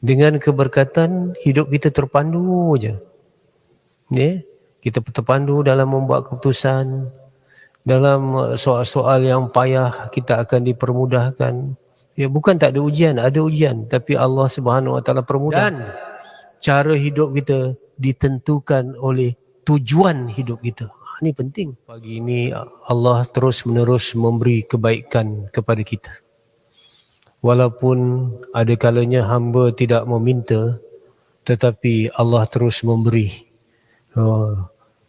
Dengan keberkatan, hidup kita terpandu je. Kita terpandu dalam membuat keputusan, dalam soal-soal yang payah kita akan dipermudahkan. Bukan tak ada ujian, ada ujian, tapi Allah Subhanahu Wa Taala permudah. Dan cara hidup kita ditentukan oleh tujuan hidup kita. Ini penting. Pagi ini Allah terus menerus memberi kebaikan kepada kita. Walaupun ada kalanya hamba tidak meminta, tetapi Allah terus memberi.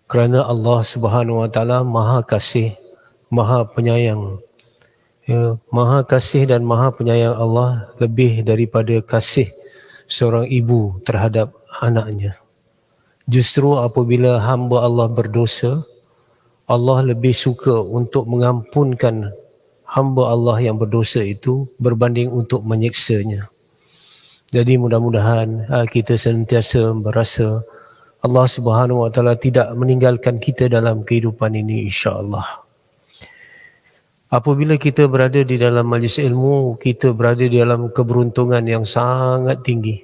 Kerana Allah Subhanahu Wa Taala Maha Kasih, Maha Penyayang. Maha Kasih dan Maha Penyayang Allah lebih daripada kasih seorang ibu terhadap anaknya. Justru apabila hamba Allah berdosa, Allah lebih suka untuk mengampunkan hamba Allah yang berdosa itu berbanding untuk menyiksanya. Jadi mudah-mudahan kita sentiasa berasa Allah Subhanahu Wa Taala tidak meninggalkan kita dalam kehidupan ini, insya-Allah. Apabila kita berada di dalam majlis ilmu, kita berada di dalam keberuntungan yang sangat tinggi.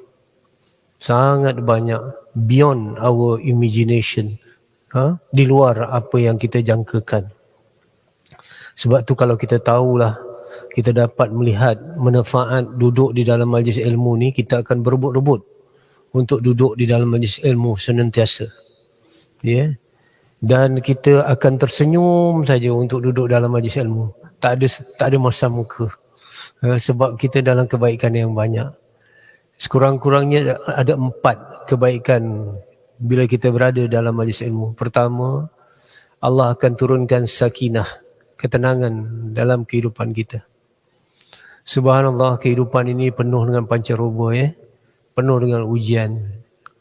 Sangat banyak, beyond our imagination. Di luar apa yang kita jangkakan. Sebab tu kalau kita tahulah, kita dapat melihat manfaat duduk di dalam majlis ilmu ni, kita akan berebut-rebut untuk duduk di dalam majlis ilmu senantiasa. Dan kita akan tersenyum saja untuk duduk dalam majlis ilmu. Tak ada masam muka. Sebab kita dalam kebaikan yang banyak. Sekurang-kurangnya ada 4 kebaikan bila kita berada dalam majlis ilmu. Pertama, Allah akan turunkan sakinah, ketenangan dalam kehidupan kita. Subhanallah, kehidupan ini penuh dengan pancaroba, penuh dengan ujian.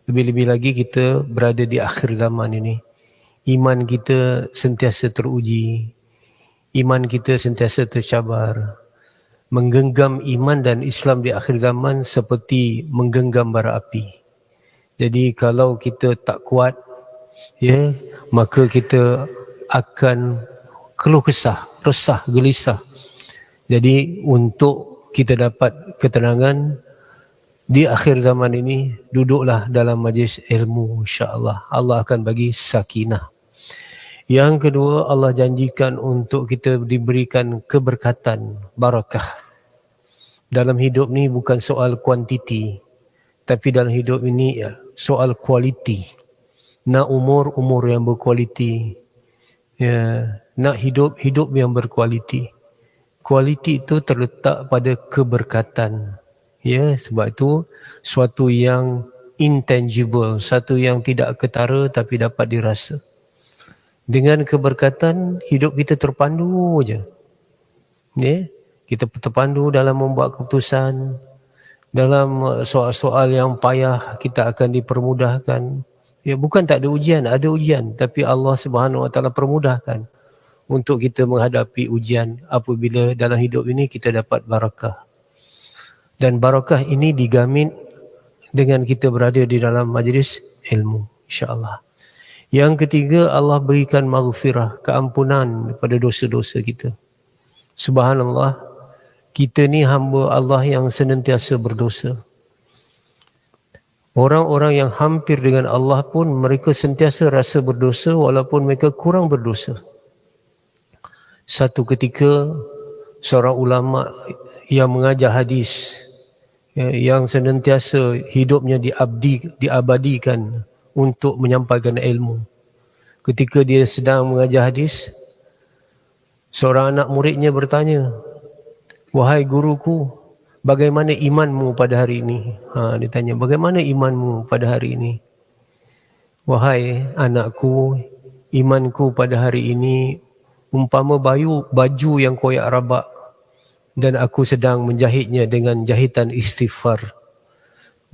Lebih-lebih lagi kita berada di akhir zaman ini. Iman kita sentiasa teruji. Iman kita sentiasa tercabar. Menggenggam iman dan Islam di akhir zaman seperti menggenggam bara api. Jadi kalau kita tak kuat, maka kita akan keluh kesah, resah, gelisah. Jadi untuk kita dapat ketenangan di akhir zaman ini, duduklah dalam majlis ilmu, insya-Allah. Allah akan bagi sakinah. Yang kedua, Allah janjikan untuk kita diberikan keberkatan, barakah. Dalam hidup ni bukan soal kuantiti, tapi dalam hidup ini soal kualiti. Nak umur yang berkualiti. Nak hidup yang berkualiti. Kualiti itu terletak pada keberkatan. Sebab itu suatu yang intangible, satu yang tidak ketara tapi dapat dirasa. Dengan keberkatan, hidup kita terpandu je. Kita terpandu dalam membuat keputusan, dalam soal-soal yang payah kita akan dipermudahkan. Bukan tak ada ujian, ada ujian, tapi Allah Subhanahu Wa Taala permudahkan untuk kita menghadapi ujian apabila dalam hidup ini kita dapat barakah. Dan barakah ini digamin dengan kita berada di dalam majlis ilmu, insya-Allah. Yang ketiga, Allah berikan maghfirah, keampunan kepada dosa-dosa kita. Subhanallah, kita ni hamba Allah yang senantiasa berdosa. Orang-orang yang hampir dengan Allah pun mereka sentiasa rasa berdosa walaupun mereka kurang berdosa. Satu ketika seorang ulama yang mengajar hadis, yang senantiasa hidupnya diabadikan untuk menyampaikan ilmu. Ketika dia sedang mengajar hadis, seorang anak muridnya bertanya, "Wahai guruku, bagaimana imanmu pada hari ini?" Dia tanya, "Bagaimana imanmu pada hari ini?" "Wahai anakku, imanku pada hari ini umpama baju yang koyak rabak dan aku sedang menjahitnya dengan jahitan istighfar.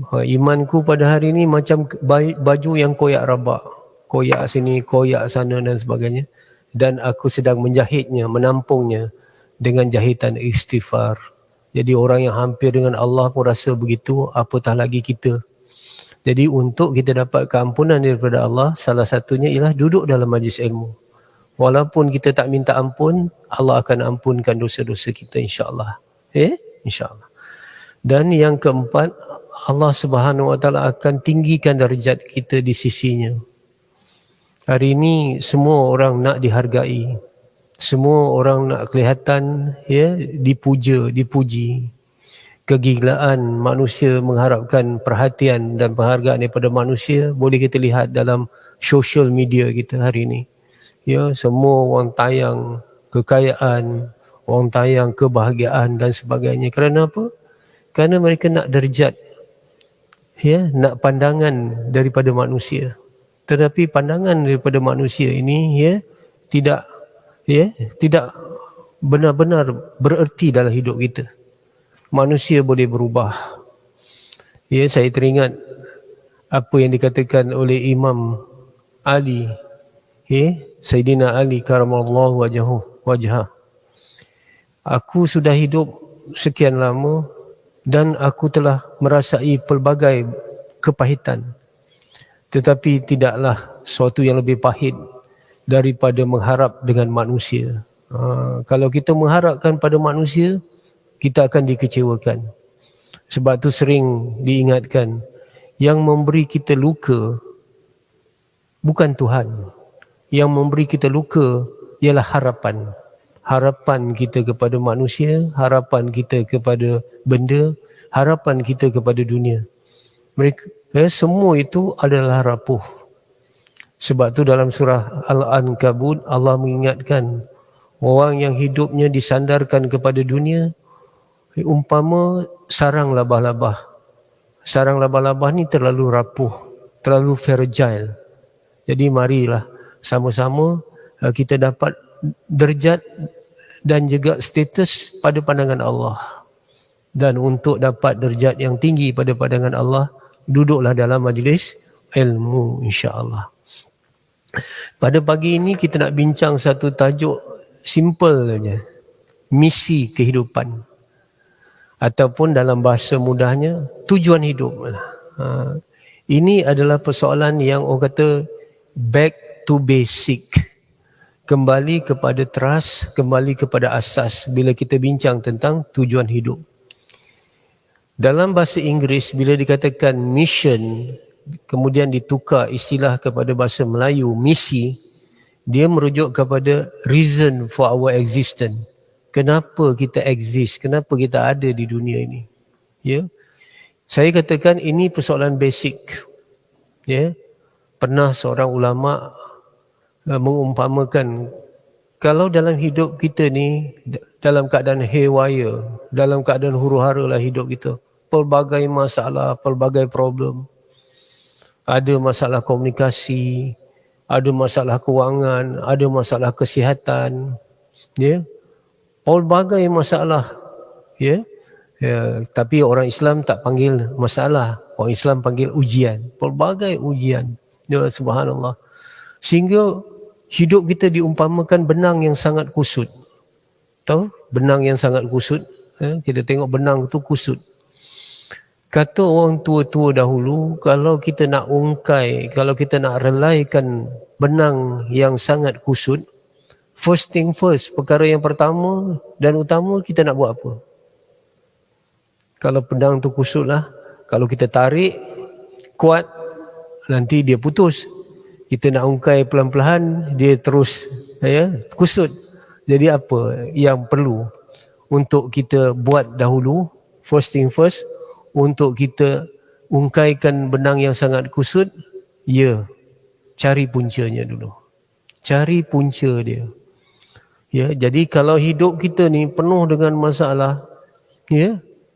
Imanku pada hari ini macam baju yang koyak rabak, koyak sini, koyak sana dan sebagainya, dan aku sedang menjahitnya, menampungnya dengan jahitan istighfar." Jadi orang yang hampir dengan Allah pun rasa begitu, apatah lagi kita. Jadi untuk kita dapat keampunan daripada Allah, salah satunya ialah duduk dalam majlis ilmu. Walaupun kita tak minta ampun, Allah akan ampunkan dosa-dosa kita, insya-Allah. Insya-Allah. Dan yang keempat, Allah Subhanahu Wa Taala akan tinggikan darjat kita di sisinya. Hari ini semua orang nak dihargai. Semua orang nak kelihatan dipuja, dipuji. Kegilaan manusia mengharapkan perhatian dan penghargaan daripada manusia boleh kita lihat dalam social media kita hari ini. Semua orang tayang kekayaan, orang tayang kebahagiaan dan sebagainya. Kerana apa? Kerana mereka nak darjat, nak pandangan daripada manusia. Tetapi pandangan daripada manusia ini tidak benar-benar bererti dalam hidup kita. Manusia boleh berubah. Saya teringat apa yang dikatakan oleh Imam Ali, Sayyidina Ali karamallahu wajhah. Aku sudah hidup sekian lama dan aku telah merasai pelbagai kepahitan. Tetapi tidaklah suatu yang lebih pahit daripada mengharap dengan manusia. Kalau kita mengharapkan pada manusia, kita akan dikecewakan. Sebab tu sering diingatkan, yang memberi kita luka bukan Tuhan. Yang memberi kita luka ialah harapan. Harapan kita kepada manusia, harapan kita kepada benda, harapan kita kepada dunia. Semua itu adalah rapuh. Sebab tu dalam surah Al-Ankabut Allah mengingatkan orang yang hidupnya disandarkan kepada dunia umpama sarang labah-labah. Sarang labah-labah ni terlalu rapuh, terlalu fragile. Jadi marilah sama-sama kita dapat derajat dan juga status pada pandangan Allah. Dan untuk dapat derajat yang tinggi pada pandangan Allah, duduklah dalam majlis ilmu insya-Allah. Pada pagi ini kita nak bincang satu tajuk simple saja. Misi kehidupan. Ataupun dalam bahasa mudahnya, tujuan hidup. Ini adalah persoalan yang orang kata back to basic. Kembali kepada trust, kembali kepada asas bila kita bincang tentang tujuan hidup. Dalam bahasa Inggeris bila dikatakan mission, kemudian ditukar istilah kepada bahasa Melayu misi, dia merujuk kepada reason for our existence. Kenapa kita exist? Kenapa kita ada di dunia ini? Saya katakan ini persoalan basic. Pernah seorang ulama mengumpamakan, kalau dalam hidup kita ni dalam keadaan haywire, dalam keadaan huru-hara lah hidup kita, pelbagai masalah, pelbagai problem. Ada masalah komunikasi, ada masalah kewangan, ada masalah kesihatan, pelbagai masalah, tapi orang Islam tak panggil masalah, orang Islam panggil ujian, pelbagai ujian. Subhanallah. Sehingga hidup kita diumpamakan benang yang sangat kusut. Tahu? Benang yang sangat kusut. Kita tengok benang tu kusut. Kata orang tua-tua dahulu, kalau kita nak ungkai, kalau kita nak relaikan benang yang sangat kusut, first thing first, perkara yang pertama dan utama, kita nak buat apa? Kalau benang tu kusut lah, kalau kita tarik kuat, nanti dia putus. Kita nak ungkai pelan-pelan, dia terus kusut. Jadi apa yang perlu untuk kita buat dahulu, first thing first, untuk kita ungkaikan benang yang sangat kusut, cari puncanya dulu. Cari punca dia. Jadi kalau hidup kita ni penuh dengan masalah,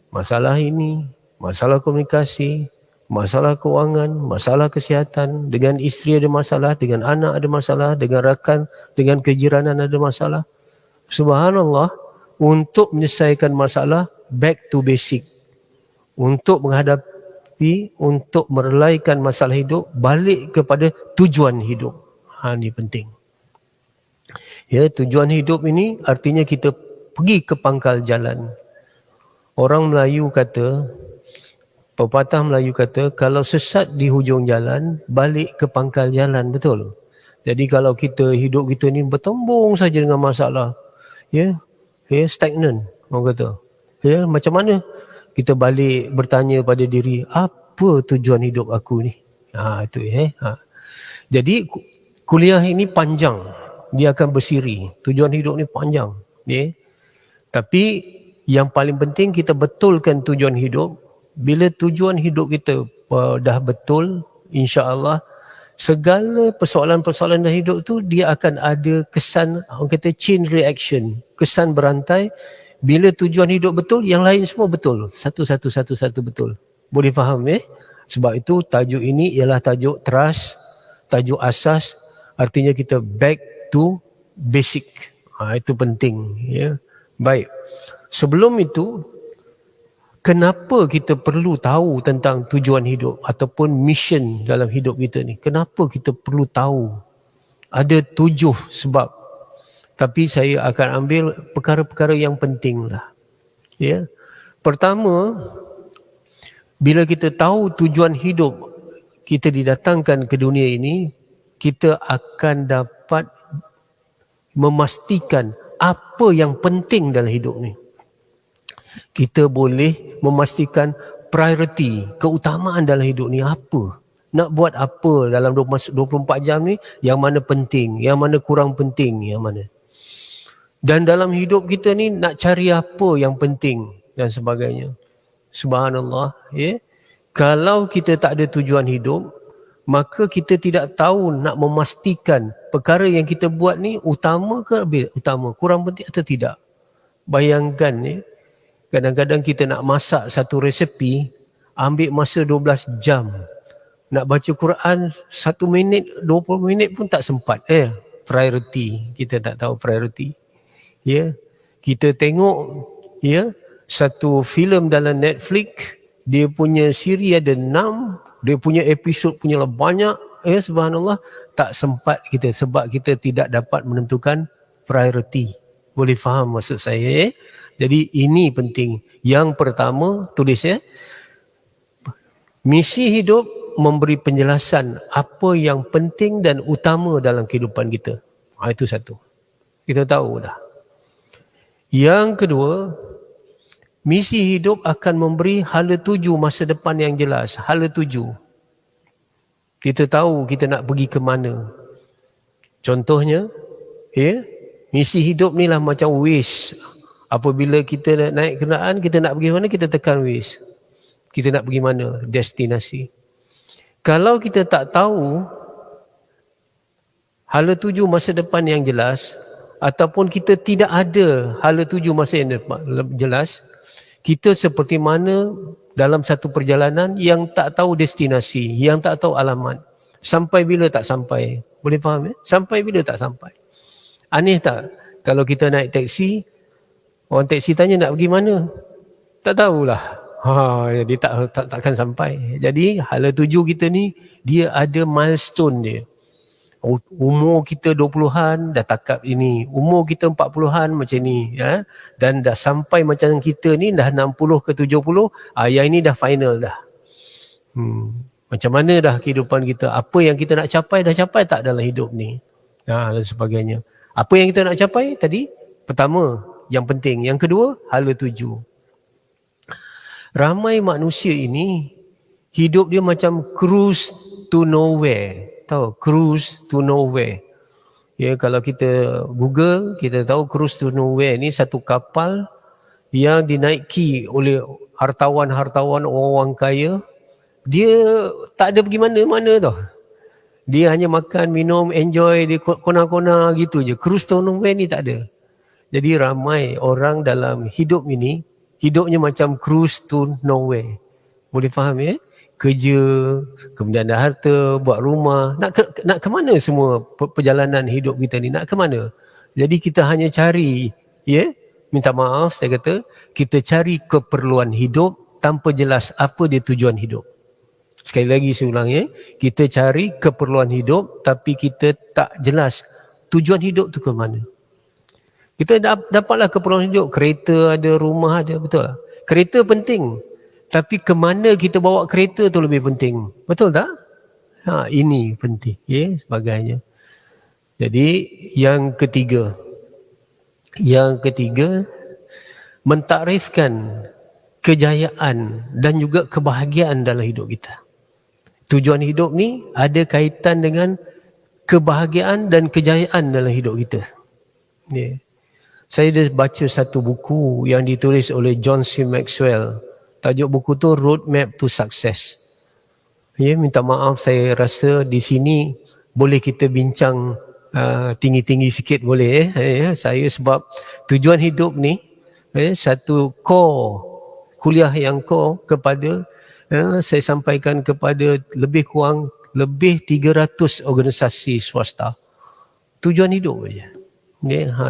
masalah ini, masalah komunikasi, masalah kewangan, masalah kesihatan, dengan isteri ada masalah, dengan anak ada masalah, dengan rakan, dengan kejiranan ada masalah. Subhanallah, untuk menyelesaikan masalah, back to basic. Untuk menghadapi, untuk merelaikan masalah hidup, balik kepada tujuan hidup. Ini penting. Tujuan hidup ini artinya kita pergi ke pangkal jalan. Orang Melayu kata, pepatah Melayu kata, kalau sesat di hujung jalan, balik ke pangkal jalan, betul? Jadi kalau kita hidup kita ni bertembung saja dengan masalah, stagnan, orang kata. Macam mana kita balik bertanya pada diri, apa tujuan hidup aku ni? Itu Jadi kuliah ini panjang, dia akan bersiri. Tujuan hidup ni panjang, Tapi yang paling penting kita betulkan tujuan hidup. Bila tujuan hidup kita dah betul, insya-Allah segala persoalan-persoalan dalam hidup tu dia akan ada kesan, orang kata chain reaction, kesan berantai. Bila tujuan hidup betul, yang lain semua betul. Satu betul. Boleh faham Sebab itu tajuk ini ialah tajuk trust, tajuk asas, artinya kita back to basic. Itu penting, Baik. Sebelum itu, kenapa kita perlu tahu tentang tujuan hidup ataupun mission dalam hidup kita ni? Kenapa kita perlu tahu? Ada 7 sebab. Tapi saya akan ambil perkara-perkara yang penting lah. Pertama, bila kita tahu tujuan hidup kita didatangkan ke dunia ini, kita akan dapat memastikan apa yang penting dalam hidup ni. Kita boleh memastikan priority, keutamaan dalam hidup ni apa. Nak buat apa dalam 24 jam ni, yang mana penting, yang mana kurang penting, yang mana. Dan dalam hidup kita ni nak cari apa yang penting dan sebagainya. Subhanallah, Kalau kita tak ada tujuan hidup, maka kita tidak tahu nak memastikan perkara yang kita buat ni utama ke utama, kurang penting atau tidak. Bayangkan kadang-kadang kita nak masak satu resepi, ambil masa 12 jam. Nak baca Quran 1 minit, 20 minit pun tak sempat. Priority, kita tak tahu priority. Kita tengok satu filem dalam Netflix, dia punya siri ada 6, dia punya episod punya banyak, subhanallah, tak sempat kita sebab kita tidak dapat menentukan priority. Boleh faham maksud saya? Jadi ini penting. Yang pertama, tulis misi hidup memberi penjelasan apa yang penting dan utama dalam kehidupan kita. Itu satu. Kita tahu dah. Yang kedua, misi hidup akan memberi hala tuju masa depan yang jelas. Hala tuju. Kita tahu kita nak pergi ke mana. Contohnya, misi hidup ni lah macam Waze. Apabila kita nak naik kenderaan, kita nak pergi mana, kita tekan Waze. Kita nak pergi mana, destinasi. Kalau kita tak tahu hala tuju masa depan yang jelas, ataupun kita tidak ada hala tuju masa yang jelas, kita seperti mana dalam satu perjalanan yang tak tahu destinasi, yang tak tahu alamat. Sampai bila tak sampai. Boleh faham Sampai bila tak sampai. Aneh tak? Kalau kita naik teksi, orang teksi tanya nak pergi mana? Tak tahulah. Dia takkan sampai. Jadi hala tuju kita ni, dia ada milestone dia. Umur kita 20-an dah takap ini, umur kita 40-an macam ni, dan dah sampai macam kita ni dah 60 ke 70, yang ini dah final dah. Macam mana dah kehidupan kita, apa yang kita nak capai, dah capai tak dalam hidup ni, dan sebagainya. Apa yang kita nak capai tadi? Pertama, yang penting. Yang kedua, hala tuju. Ramai manusia ini hidup dia macam cruise to nowhere. Tahu, cruise to nowhere. Kalau kita Google, kita tahu cruise to nowhere ni satu kapal yang dinaiki oleh hartawan-hartawan, orang-orang kaya. Dia tak ada pergi mana-mana tau. Dia hanya makan, minum, enjoy, dia kona-kona gitu je. Cruise to nowhere ni tak ada. Jadi ramai orang dalam hidup ini, hidupnya macam cruise to nowhere. Boleh faham Kerja, kemudian ada harta, buat rumah. Nak ke mana semua perjalanan hidup kita ni? Nak ke mana? Jadi kita hanya cari, minta maaf saya kata, kita cari keperluan hidup tanpa jelas apa dia tujuan hidup. Sekali lagi saya ulang kita cari keperluan hidup tapi kita tak jelas tujuan hidup tu ke mana. Kita dapatlah keperluan hidup, kereta ada, rumah ada, betul tak? Kereta penting, tapi ke mana kita bawa kereta tu lebih penting. Betul tak? Ini penting, sebagainya. Jadi yang ketiga, mentakrifkan kejayaan dan juga kebahagiaan dalam hidup kita. Tujuan hidup ni ada kaitan dengan kebahagiaan dan kejayaan dalam hidup kita. Yeah. Saya dah baca satu buku yang ditulis oleh John C. Maxwell. Tajuk buku tu Roadmap to Success. Ya, minta maaf saya rasa di sini boleh kita bincang tinggi-tinggi sikit boleh saya sebab tujuan hidup ni satu core kuliah yang core kepada saya sampaikan kepada lebih kurang 300 organisasi swasta. Tujuan hidup saja.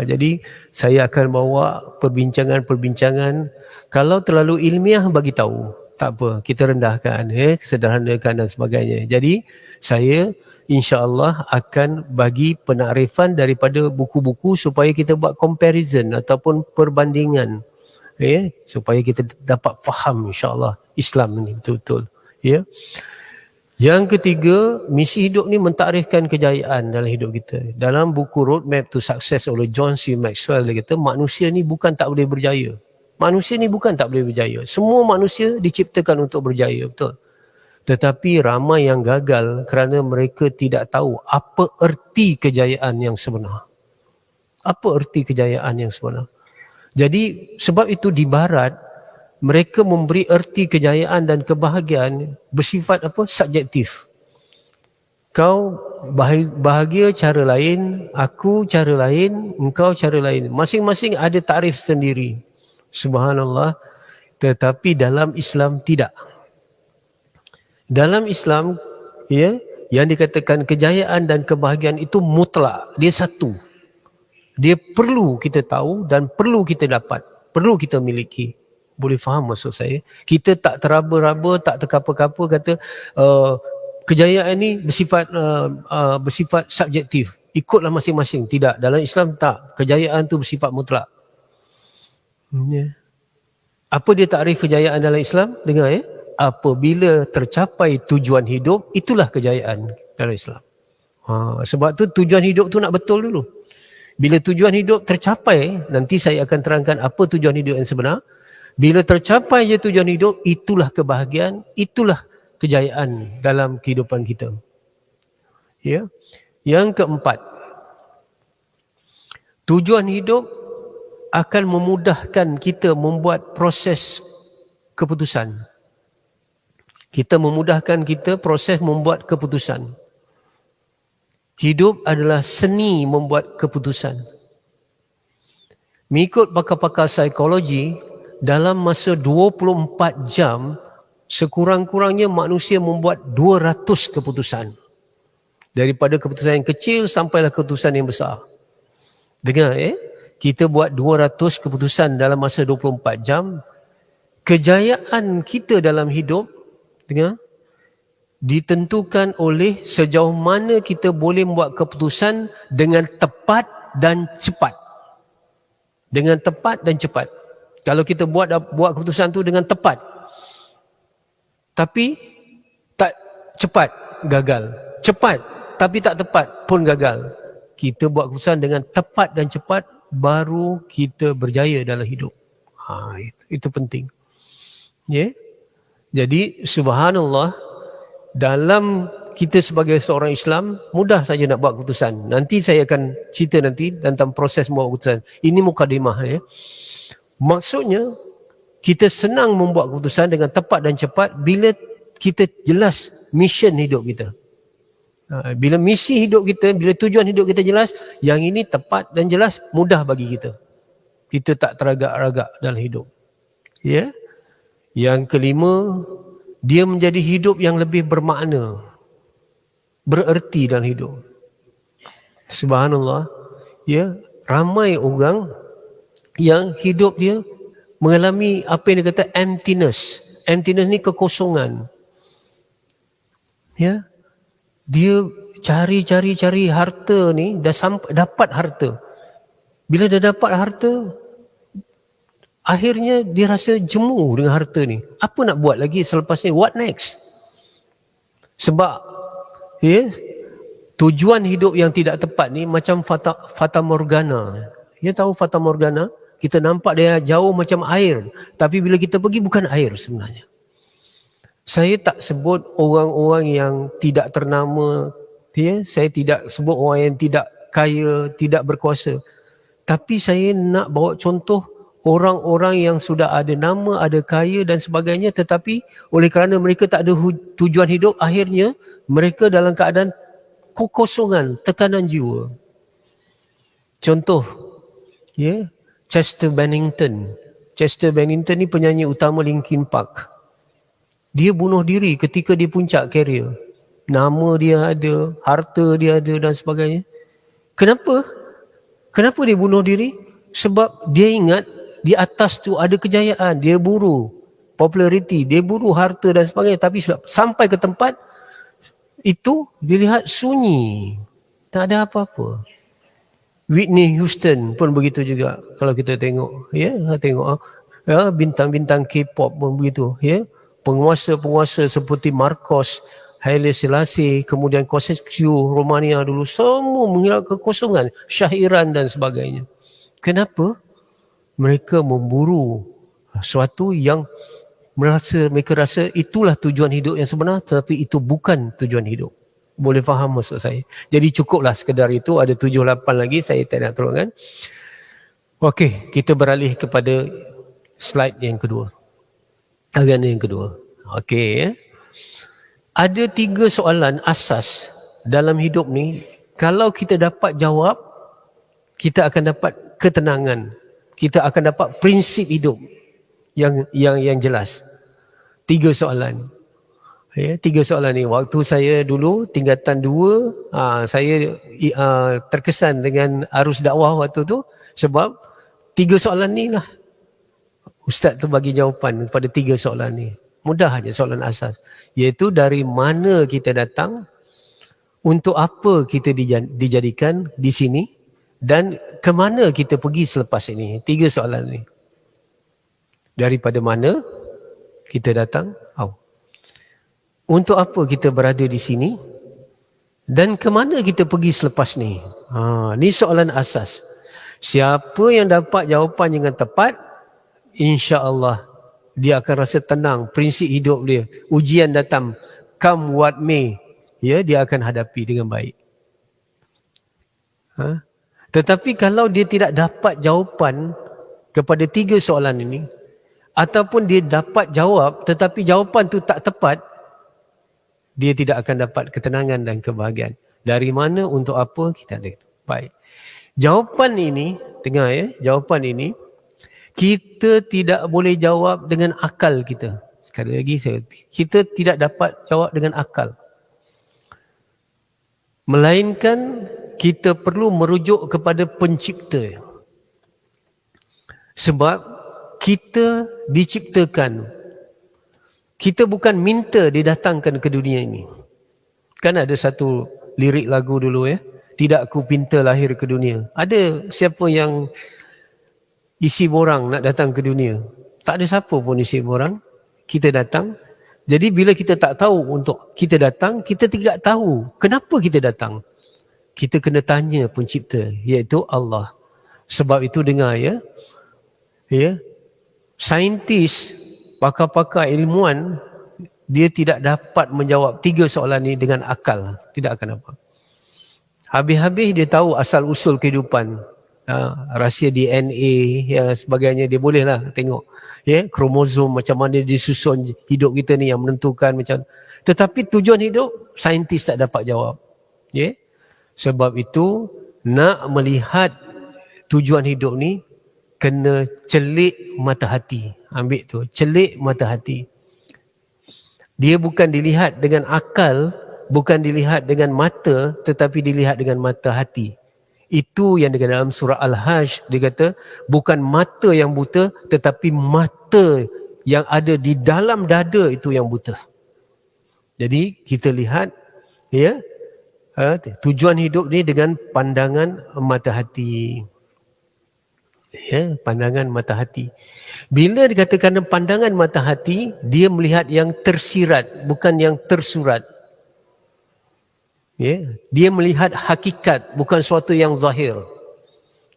Jadi saya akan bawa perbincangan-perbincangan. Kalau terlalu ilmiah bagi tahu, tak apa, kita rendahkan, sederhanakan dan sebagainya. Jadi saya insya-Allah akan bagi penakrifan daripada buku-buku supaya kita buat comparison ataupun perbandingan. Supaya kita dapat faham insya-Allah Islam ini betul-betul. Yang ketiga, misi hidup ni mentakrifkan kejayaan dalam hidup kita. Dalam buku Roadmap to Success oleh John C. Maxwell, dia kata manusia ni bukan tak boleh berjaya. Manusia ni bukan tak boleh berjaya. Semua manusia diciptakan untuk berjaya, betul. Tetapi ramai yang gagal kerana mereka tidak tahu apa erti kejayaan yang sebenar. Apa erti kejayaan yang sebenar? Jadi sebab itu di barat mereka memberi erti kejayaan dan kebahagiaan bersifat apa? Subjektif. Kau bahagia cara lain, aku cara lain, engkau cara lain. Masing-masing ada tarif sendiri. Subhanallah. Tetapi dalam Islam tidak. Dalam Islam yang dikatakan kejayaan dan kebahagiaan itu mutlak. Dia satu. Dia perlu kita tahu dan perlu kita dapat. Perlu kita miliki. Boleh faham maksud saya? Kita tak teraba-raba, tak terkapa-kapa kata kejayaan ni bersifat subjektif. Ikutlah masing-masing. Tidak. Dalam Islam tak. Kejayaan tu bersifat mutlak. Apa dia takrif kejayaan dalam Islam? Dengar apabila tercapai tujuan hidup, itulah kejayaan dalam Islam. Sebab tu tujuan hidup tu nak betul dulu. Bila tujuan hidup tercapai, nanti saya akan terangkan apa tujuan hidup yang sebenar. Bila tercapai je tujuan hidup, itulah kebahagiaan, itulah kejayaan dalam kehidupan kita. Yang keempat, tujuan hidup akan memudahkan kita membuat proses keputusan. Kita memudahkan kita proses membuat keputusan. Hidup adalah seni membuat keputusan. Mengikut pakar-pakar psikologi, dalam masa 24 jam, sekurang-kurangnya manusia membuat 200 keputusan. Daripada keputusan yang kecil sampailah keputusan yang besar. Dengar kita buat 200 keputusan dalam masa 24 jam. Kejayaan kita dalam hidup, dengar, ditentukan oleh sejauh mana kita boleh membuat keputusan dengan tepat dan cepat. Dengan tepat dan cepat. Kalau kita buat keputusan tu dengan tepat, tapi tak cepat, gagal. Cepat, tapi tak tepat pun gagal. Kita buat keputusan dengan tepat dan cepat, baru kita berjaya dalam hidup. Itu penting. Jadi subhanallah, dalam kita sebagai seorang Islam, mudah saja nak buat keputusan. Nanti saya akan cerita nanti tentang proses membuat keputusan. Ini mukadimah Maksudnya, kita senang membuat keputusan dengan tepat dan cepat bila kita jelas mission hidup kita. Bila misi hidup kita, bila tujuan hidup kita jelas, yang ini tepat dan jelas, mudah bagi kita. Kita tak teragak-ragak dalam hidup. Yang kelima, dia menjadi hidup yang lebih bermakna, bererti dalam hidup. Subhanallah, ramai orang yang hidup dia mengalami apa yang dia kata emptiness. Emptiness ni kekosongan. Dia cari harta ni, dah sampai dapat harta. Bila dah dapat harta, akhirnya dia rasa jemu dengan harta ni. Apa nak buat lagi selepas ni? What next? Sebab tujuan hidup yang tidak tepat ni macam fata morgana. Tahu fata morgana? Kita nampak dia jauh macam air, tapi bila kita pergi bukan air sebenarnya. Saya tak sebut orang-orang yang tidak ternama, ya, saya tidak sebut orang yang tidak kaya, tidak berkuasa. Tapi saya nak bawa contoh orang-orang yang sudah ada nama, ada kaya dan sebagainya, tetapi oleh kerana mereka tak ada tujuan hidup, akhirnya mereka dalam keadaan kekosongan, tekanan jiwa. Contoh, ya, Chester Bennington. Chester Bennington ni penyanyi utama Linkin Park. Dia bunuh diri ketika di puncak karier. Nama dia ada, harta dia ada dan sebagainya. Kenapa? Kenapa dia bunuh diri? Sebab dia ingat di atas tu ada kejayaan. Dia buru populariti, dia buru harta dan sebagainya. Tapi sampai ke tempat itu dilihat sunyi. Tak ada apa-apa. Whitney Houston pun begitu juga. Kalau kita tengok, ya, tengok ya, bintang-bintang K-pop pun begitu, ya. Penguasa-penguasa seperti Marcos, Haile Selassie, kemudian Kosciuszko Romania dulu, semua mengira kekosongan, Shah Iran dan sebagainya. Kenapa? Mereka memburu sesuatu yang mereka rasa itulah tujuan hidup yang sebenar, tetapi itu bukan tujuan hidup. Boleh faham maksud saya? Jadi cukuplah sekedar itu, ada 7-8 lagi, saya tak nak terangkan. Okey, kita beralih kepada slide yang kedua. Agenda yang kedua. Okey, ya. Ada 3 soalan asas dalam hidup ni. Kalau kita dapat jawab, kita akan dapat ketenangan. Kita akan dapat prinsip hidup yang jelas. 3 soalan. Ya, 3 soalan ni. Waktu saya dulu tingkatan 2, saya terkesan dengan arus dakwah waktu tu sebab 3 soalan ni lah. Ustaz tu bagi jawapan kepada 3 soalan ni. Mudah aja soalan asas. Iaitu dari mana kita datang, untuk apa kita dijadikan di sini dan ke mana kita pergi selepas ini. 3 soalan ni. Daripada mana kita datang, untuk apa kita berada di sini dan ke mana kita pergi selepas ni. Ni soalan asas. Siapa yang dapat jawapan dengan tepat, insya-Allah dia akan rasa tenang, prinsip hidup dia. Ujian datang, come what may, ya, dia akan hadapi dengan baik. Tetapi kalau dia tidak dapat jawapan kepada 3 soalan ini, ataupun dia dapat jawab tetapi jawapan tu tak tepat, dia tidak akan dapat ketenangan dan kebahagiaan. Dari mana, untuk apa, kita ada. Baik. Jawapan ini, dengar ya, jawapan ini, kita tidak boleh jawab dengan akal kita. Sekali lagi, kita tidak dapat jawab dengan akal. Melainkan, kita perlu merujuk kepada pencipta. Sebab, kita diciptakan. Kita bukan minta didatangkan ke dunia ini. Kan ada satu lirik lagu dulu, ya. Tidak ku pinta lahir ke dunia. Ada siapa yang isi borang nak datang ke dunia? Tak ada siapa pun isi borang. Kita datang. Jadi bila kita tak tahu untuk kita datang, kita tidak tahu kenapa kita datang. Kita kena tanya pencipta, iaitu Allah. Sebab itu dengar, ya. Ya. Saintis, pakar-pakar ilmuwan, dia tidak dapat menjawab 3 soalan ni dengan akal. Tidak akan dapat. Habis-habis dia tahu asal-usul kehidupan. Rahsia DNA, ya, sebagainya. Dia bolehlah tengok. Ya, kromosom macam mana disusun hidup kita ni yang menentukan macam. Tetapi tujuan hidup, saintis tak dapat jawab. Ya. Sebab itu, nak melihat tujuan hidup ni, kena celik mata hati. Ambil tu, celik mata hati. Dia bukan dilihat dengan akal, bukan dilihat dengan mata, tetapi dilihat dengan mata hati. Itu yang dalam surah Al-Hajj, dia kata, bukan mata yang buta, tetapi mata yang ada di dalam dada itu yang buta. Jadi, kita lihat, ya, tujuan hidup ni dengan pandangan mata hati. Ya, pandangan mata hati. Bila dikatakan pandangan mata hati, dia melihat yang tersirat, bukan yang tersurat. Ya, dia melihat hakikat, bukan sesuatu yang zahir.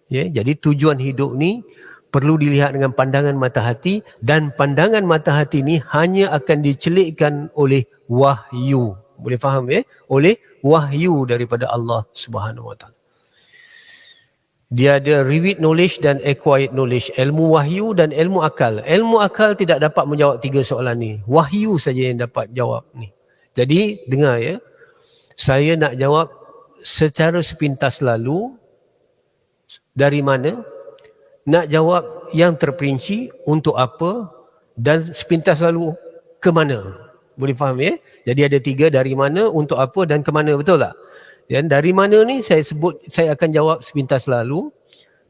Ya, jadi tujuan hidup ni perlu dilihat dengan pandangan mata hati, dan pandangan mata hati ni hanya akan dicelikkan oleh wahyu. Boleh faham Oleh wahyu daripada Allah Subhanahu Wa Taala. Dia ada revealed knowledge dan acquired knowledge. Ilmu wahyu dan ilmu akal. Ilmu akal tidak dapat menjawab 3 soalan ni. Wahyu saja yang dapat jawab ni. Jadi dengar saya nak jawab secara sepintas lalu dari mana, nak jawab yang terperinci untuk apa, dan sepintas lalu ke mana. Boleh faham Jadi ada 3, dari mana, untuk apa dan ke mana, betul tak? Dan dari mana ni saya akan jawab sepintas lalu,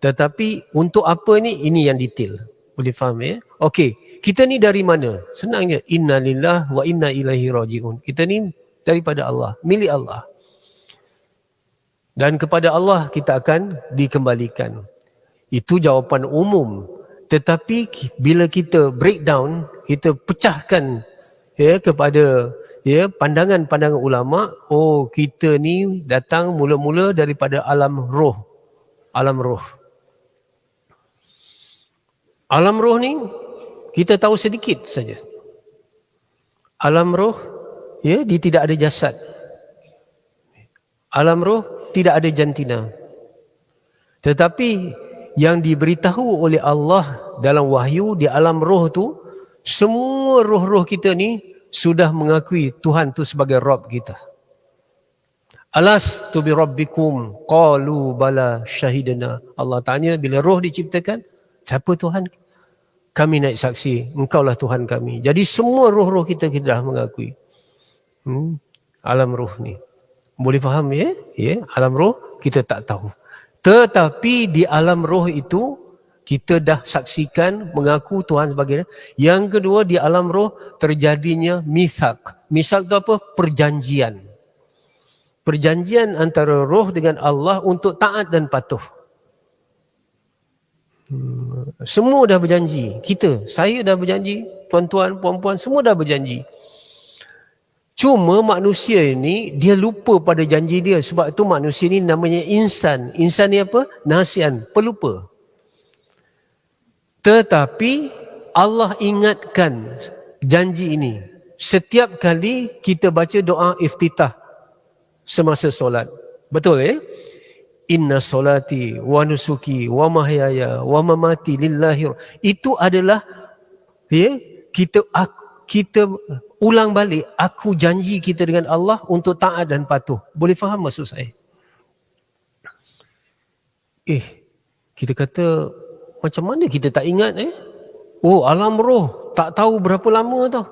tetapi untuk apa ni, ini yang detail. Boleh faham Okey, kita ni dari mana? Senangnya, inna lillah wa inna ilaihi raji'un. Kita ni daripada Allah, milik Allah. Dan kepada Allah kita akan dikembalikan. Itu jawapan umum. Tetapi bila kita breakdown, kita pecahkan kepada pandangan-pandangan ulama, kita ni datang mula-mula daripada alam roh. Alam roh. Alam roh ni kita tahu sedikit saja. Alam roh dia tidak ada jasad. Alam roh tidak ada jantina. Tetapi yang diberitahu oleh Allah dalam wahyu di alam roh tu, semua roh-roh kita ni sudah mengakui Tuhan tu sebagai Rabb kita. Alastu bi rabbikum qalu bala syahidna. Allah tanya bila roh diciptakan, siapa Tuhan? Kami naik saksi, engkaulah Tuhan kami. Jadi semua roh-roh kita dah mengakui. Alam roh ni. Boleh faham Alam roh kita tak tahu. Tetapi di alam roh itu kita dah saksikan mengaku Tuhan sebagai. Yang kedua, di alam roh terjadinya mithaq. Mithaq itu apa? Perjanjian. Perjanjian antara roh dengan Allah untuk taat dan patuh. Semua dah berjanji. Saya dah berjanji, tuan-tuan, puan-puan, semua dah berjanji. Cuma manusia ini, dia lupa pada janji dia. Sebab itu manusia ini namanya insan. Insan ni apa? Nasian, pelupa. Tetapi Allah ingatkan janji ini setiap kali kita baca doa iftitah semasa solat. Betul Inna solati wa nusuki wa mahyaya wa mamati lillahi. Itu adalah kita ulang balik, aku janji kita dengan Allah untuk taat dan patuh. Boleh faham maksud saya? Kita kata macam mana kita tak ingat alam roh tak tahu berapa lama tau.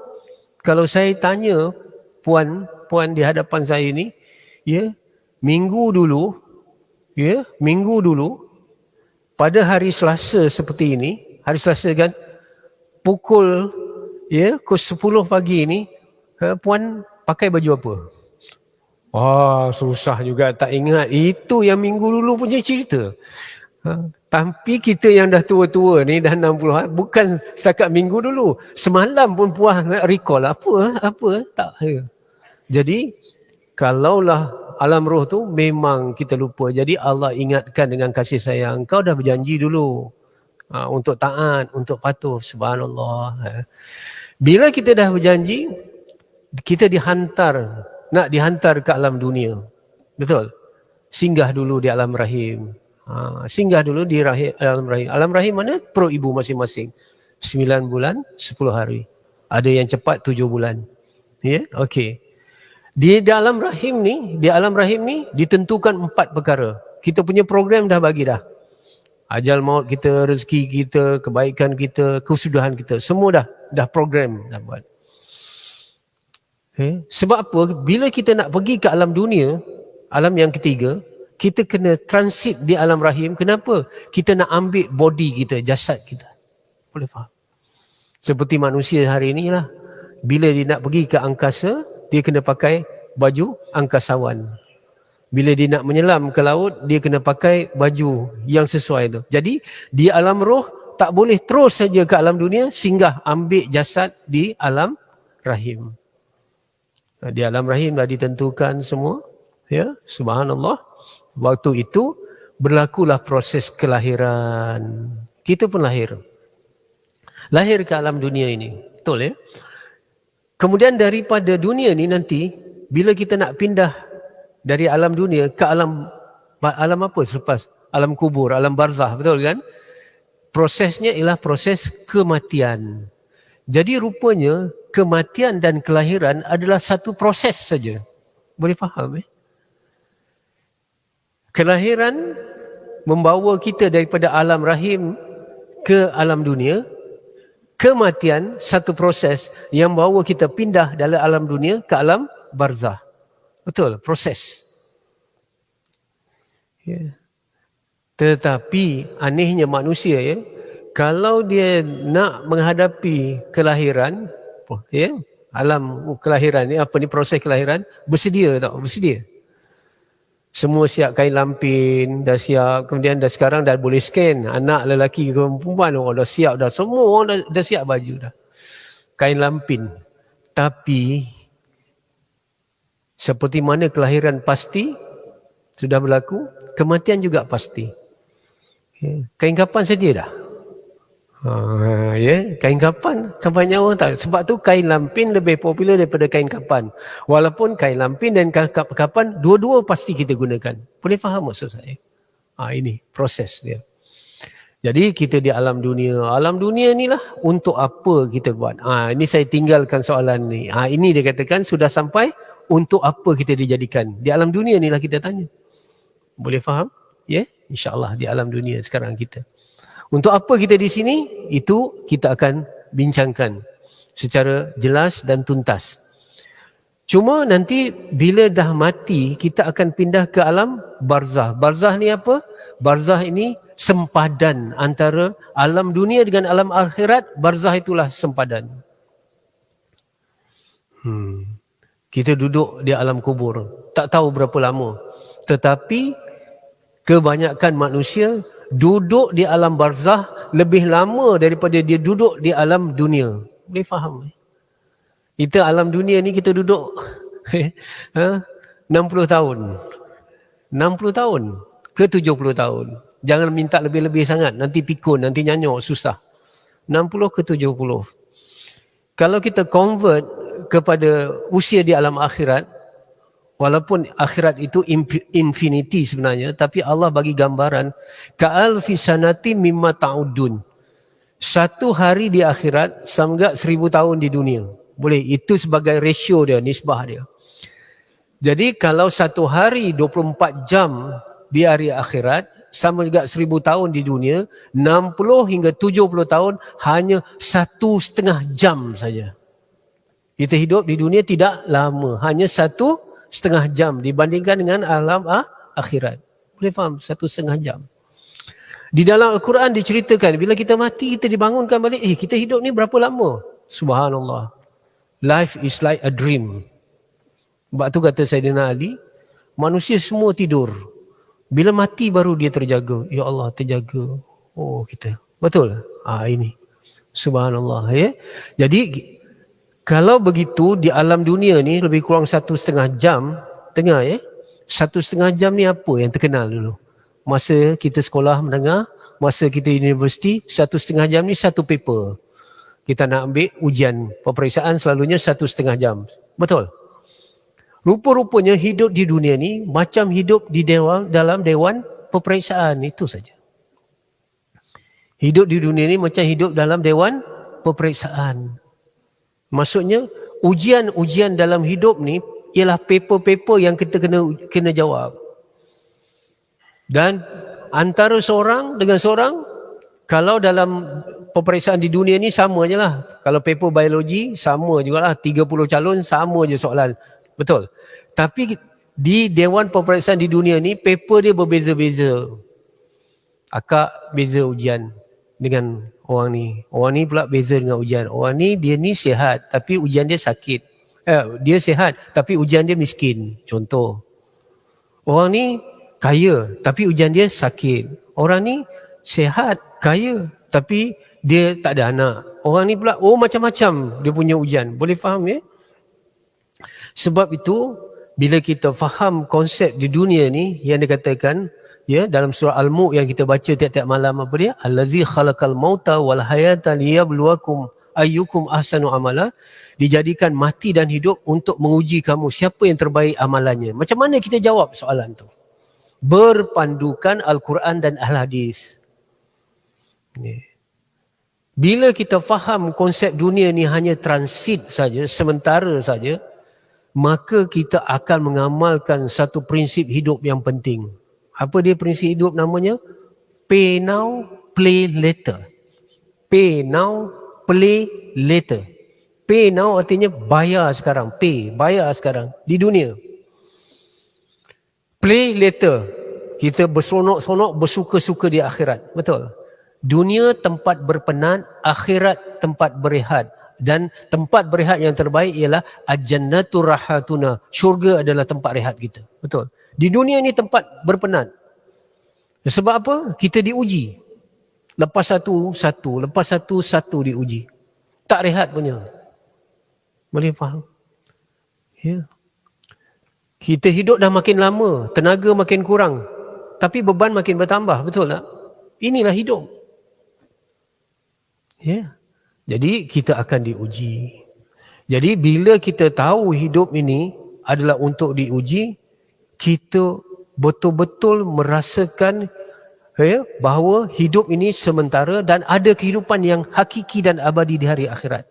Kalau saya tanya puan di hadapan saya ni, minggu dulu pada hari Selasa seperti ini, hari Selasa kan, pukul 10 pagi ni, puan pakai baju apa? Susah juga tak ingat. Itu yang minggu dulu punya cerita. Tapi kita yang dah tua-tua ni, dah 60, bukan setakat minggu dulu. Semalam pun puan nak recall apa tak. Jadi kalaulah alam roh tu memang kita lupa. Jadi Allah ingatkan dengan kasih sayang, kau dah berjanji dulu untuk taat, untuk patuh. Subhanallah. Bila kita dah berjanji, kita nak dihantar ke alam dunia. Betul? Singgah dulu di alam rahim. Singgah dulu di alam rahim. Alam rahim mana? Perut ibu masing-masing. 9 bulan, 10 hari. Ada yang cepat 7 bulan. Okey. Di alam rahim ni ditentukan 4 perkara. Kita punya program dah bagi dah. Ajal maut kita, rezeki kita, kebaikan kita, kesudahan kita, semua dah program dah buat. Sebab apa? Bila kita nak pergi ke alam dunia, alam yang ketiga, kita kena transit di alam rahim. Kenapa? Kita nak ambil body kita, jasad kita. Boleh faham? Seperti manusia hari ini lah. Bila dia nak pergi ke angkasa, dia kena pakai baju angkasawan. Bila dia nak menyelam ke laut, dia kena pakai baju yang sesuai tu. Jadi di alam roh tak boleh terus saja ke alam dunia, singgah ambil jasad di alam rahim. Di alam rahim dah ditentukan semua. Subhanallah. Waktu itu berlakulah proses kelahiran. Kita pun lahir. Lahir ke alam dunia ini. Betul ya? Kemudian daripada dunia ni nanti, bila kita nak pindah dari alam dunia ke alam apa selepas? Alam kubur, alam barzah, betul kan? Prosesnya ialah proses kematian. Jadi rupanya kematian dan kelahiran adalah satu proses saja. Boleh faham Kelahiran membawa kita daripada alam rahim ke alam dunia. Kematian satu proses yang bawa kita pindah dari alam dunia ke alam barzah. Betul, proses. Ya. Tetapi anehnya manusia ya, kalau dia nak menghadapi kelahiran, ya, alam kelahiran ni apa ni, proses kelahiran, bersedia tak? Bersedia. Semua siap kain lampin, dah siap. Kemudian dah sekarang dah boleh scan anak lelaki ke perempuan, dah siap dah. Semua orang dah siap baju dah. Kain lampin. Tapi seperti mana kelahiran pasti sudah berlaku, kematian juga pasti. Kain kapan sedia dah? Kain kapan banyak orang tak. Sebab tu kain lampin lebih popular daripada kain kapan. Walaupun kain lampin dan kapan dua-dua pasti kita gunakan. Boleh faham maksud saya? Ini proses dia. Jadi kita di alam dunia. Alam dunia ni lah untuk apa kita buat. Ini saya tinggalkan soalan ni. Ini dia katakan sudah sampai untuk apa kita dijadikan. Di alam dunia ni lah kita tanya. Boleh faham? Ya, insya-Allah di alam dunia sekarang kita. Untuk apa kita di sini? Itu kita akan bincangkan secara jelas dan tuntas. Cuma nanti bila dah mati, kita akan pindah ke alam barzah. Barzah ni apa? Barzah ini sempadan antara alam dunia dengan alam akhirat. Barzah itulah sempadan. Kita duduk di alam kubur. Tak tahu berapa lama. Tetapi kebanyakan manusia duduk di alam barzah lebih lama daripada dia duduk di alam dunia. Boleh faham? Kita alam dunia ni kita duduk 60 tahun. 60 tahun ke 70 tahun. Jangan minta lebih-lebih sangat. Nanti pikun, nanti nyanyuk, susah. 60 ke 70. Kalau kita convert kepada usia di alam akhirat, walaupun akhirat itu infinity sebenarnya, tapi Allah bagi gambaran ka'alfi sanati mimma ta'udun. Satu hari di akhirat sama 1000 tahun di dunia. Boleh, itu sebagai ratio dia, nisbah dia. Jadi kalau satu hari 24 jam di hari akhirat sama juga 1000 tahun di dunia, 60 hingga 70 tahun hanya 1,5 jam saja. Kita hidup di dunia tidak lama, hanya 1,5 jam dibandingkan dengan alam akhirat. Boleh faham? 1,5 jam. Di dalam Al-Quran diceritakan bila kita mati kita dibangunkan balik. Kita hidup ni berapa lama? Subhanallah. Life is like a dream. Sebab tu kata Sayyidina Ali, manusia semua tidur. Bila mati baru dia terjaga. Ya Allah, terjaga. Oh kita. Betul? Ini. Subhanallah. Ya. Jadi kalau begitu di alam dunia ni lebih kurang 1,5 jam, tengah 1,5 jam ni apa yang terkenal dulu? Masa kita sekolah menengah, masa kita universiti, 1,5 jam ni satu paper. Kita nak ambil ujian peperiksaan selalunya 1,5 jam. Betul? Rupa-rupanya hidup di dunia ni macam hidup di dalam dewan peperiksaan, itu saja. Hidup di dunia ni macam hidup dalam dewan peperiksaan. Maksudnya ujian-ujian dalam hidup ni ialah paper-paper yang kita kena jawab. Dan antara seorang dengan seorang, kalau dalam peperiksaan di dunia ni sama je lah. Kalau paper biologi sama jugalah, 30 calon sama je soalan. Betul. Tapi di dewan peperiksaan di dunia ni paper dia berbeza-beza. Akak beza ujian dengan orang ni. Orang ni pula beza dengan ujian. Orang ni dia ni sihat tapi ujian dia sakit. Dia sihat tapi ujian dia miskin. Contoh. Orang ni kaya tapi ujian dia sakit. Orang ni sihat, kaya tapi dia tak ada anak. Orang ni pula macam-macam dia punya ujian. Boleh faham ya? Sebab itu bila kita faham konsep di dunia ni yang dikatakan Ya, dalam surah Al-Mulk yang kita baca tiap-tiap malam, apa dia? Allazi khalaqal mauta wal hayata liyabluwakum ayyukum ahsanu amala. Dijadikan mati dan hidup untuk menguji kamu siapa yang terbaik amalannya. Macam mana kita jawab soalan tu? Berpandukan Al-Quran dan Al-Hadis. Bila kita faham konsep dunia ni hanya transit saja, sementara saja, maka kita akan mengamalkan satu prinsip hidup yang penting. Apa dia prinsip hidup namanya? Pay now, play later. Pay now, play later. Pay now artinya bayar sekarang. Pay, bayar sekarang di dunia. Play later. Kita bersonok-sonok, bersuka-suka di akhirat. Betul? Dunia tempat berpenat, akhirat tempat berehat. Dan tempat berehat yang terbaik ialah Al-Jannatu Rahatuna. Syurga adalah tempat rehat kita. Betul? Di dunia ni tempat berpenat. Sebab apa? Kita diuji. Lepas satu, lepas satu diuji. Tak rehat punya. Boleh faham? Ya. Kita hidup dah makin lama, tenaga makin kurang. Tapi beban makin bertambah, betul tak? Inilah hidup. Ya. Jadi kita akan diuji. Jadi bila kita tahu hidup ini adalah untuk diuji, kita betul-betul merasakan bahawa hidup ini sementara dan ada kehidupan yang hakiki dan abadi di hari akhirat.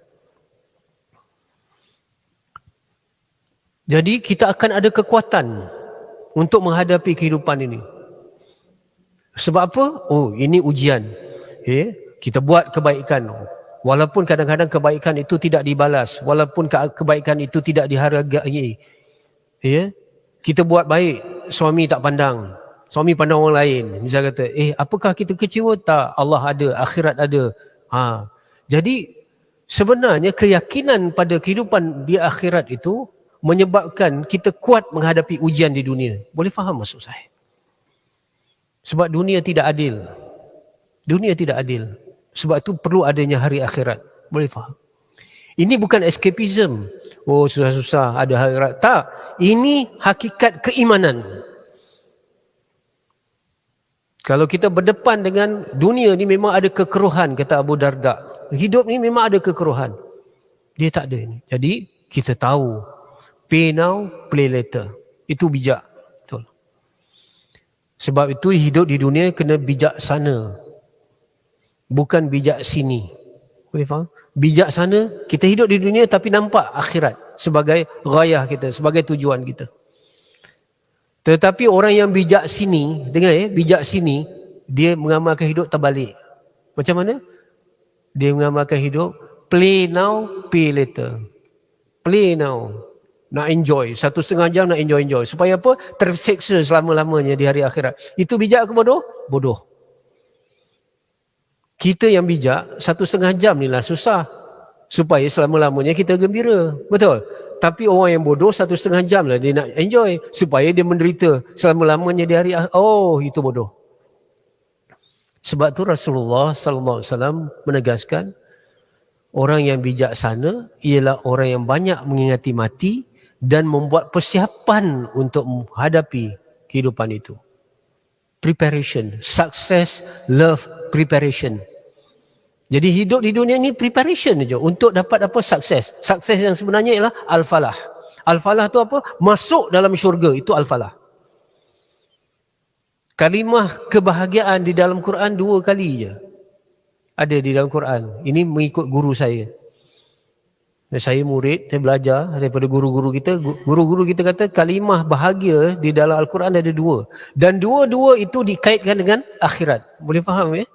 Jadi kita akan ada kekuatan untuk menghadapi kehidupan ini. Sebab apa? Oh, ini ujian. Kita buat kebaikan. Walaupun kadang-kadang kebaikan itu tidak dibalas, walaupun kebaikan itu tidak dihargai. Kita buat baik, suami tak pandang. Suami pandang orang lain. Misal kata, apakah kita kecewa? Tak, Allah ada, akhirat ada. Jadi sebenarnya keyakinan pada kehidupan di akhirat itu menyebabkan kita kuat menghadapi ujian di dunia. Boleh faham maksud saya? Sebab dunia tidak adil. Dunia tidak adil. Sebab itu perlu adanya hari akhirat. Boleh faham? Ini bukan escapism. Oh, susah-susah ada hari akhirat. Tak. Ini hakikat keimanan. Kalau kita berdepan dengan dunia ni memang ada kekeruhan, kata Abu Darda. Hidup ni memang ada kekeruhan. Dia tak ada ini. Jadi kita tahu. Pay now, play later. Itu bijak. Betul. Sebab itu hidup di dunia kena bijaksana. Bukan bijak sini. Boleh faham? Bijaksana, kita hidup di dunia tapi nampak akhirat sebagai ghayah kita, sebagai tujuan kita. Tetapi orang yang bijak sini, dengar bijak sini, dia mengamalkan hidup terbalik. Macam mana? Dia mengamalkan hidup, play now, pay later. Play now. Nak enjoy. 1,5 jam nak enjoy. Supaya apa? Terseksa selama-lamanya di hari akhirat. Itu bijak ke bodoh? Bodoh. Kita yang bijak, 1,5 jam ni lah susah. Supaya selama-lamanya kita gembira. Betul? Tapi orang yang bodoh 1,5 jam lah dia nak enjoy. Supaya dia menderita selama-lamanya di hari akhirat. Oh, itu bodoh. Sebab tu Rasulullah SAW menegaskan, orang yang bijaksana ialah orang yang banyak mengingati mati dan membuat persiapan untuk menghadapi kehidupan itu. Preparation, success, love, preparation. Jadi hidup di dunia ni preparation saja untuk dapat apa? Sukses. Sukses yang sebenarnya ialah al-falah. Al-falah tu apa? Masuk dalam syurga, itu al-falah. Kalimah kebahagiaan di dalam Quran 2 kali je. Ada di dalam Quran. Ini mengikut guru saya. Dan saya murid, saya belajar daripada guru-guru kita. Guru-guru kita kata kalimah bahagia di dalam Al-Quran ada 2. Dan dua-dua itu dikaitkan dengan akhirat. Boleh faham ya?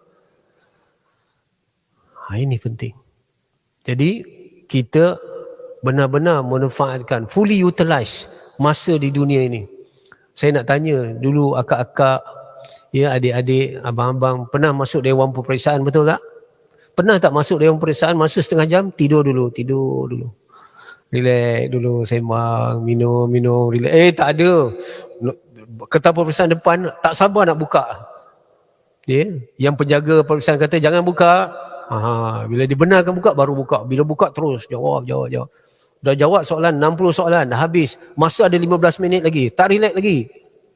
Ini penting. Jadi kita benar-benar memanfaatkan, fully utilize masa di dunia ini. Saya nak tanya dulu akak-akak, ya adik-adik, abang-abang, pernah masuk dewan peperiksaan, betul tak? Pernah tak masuk dewan peperiksaan, masa setengah jam, tidur dulu. Relax dulu, sembang, minum, relax. Tak ada. Kertas peperiksaan depan, tak sabar nak buka. Yang penjaga peperiksaan kata, jangan buka. Bila dibenarkan buka, baru buka. Bila buka terus, jawab. Dah jawab soalan, 60 soalan, dah habis. Masa ada 15 minit lagi, tak relax lagi.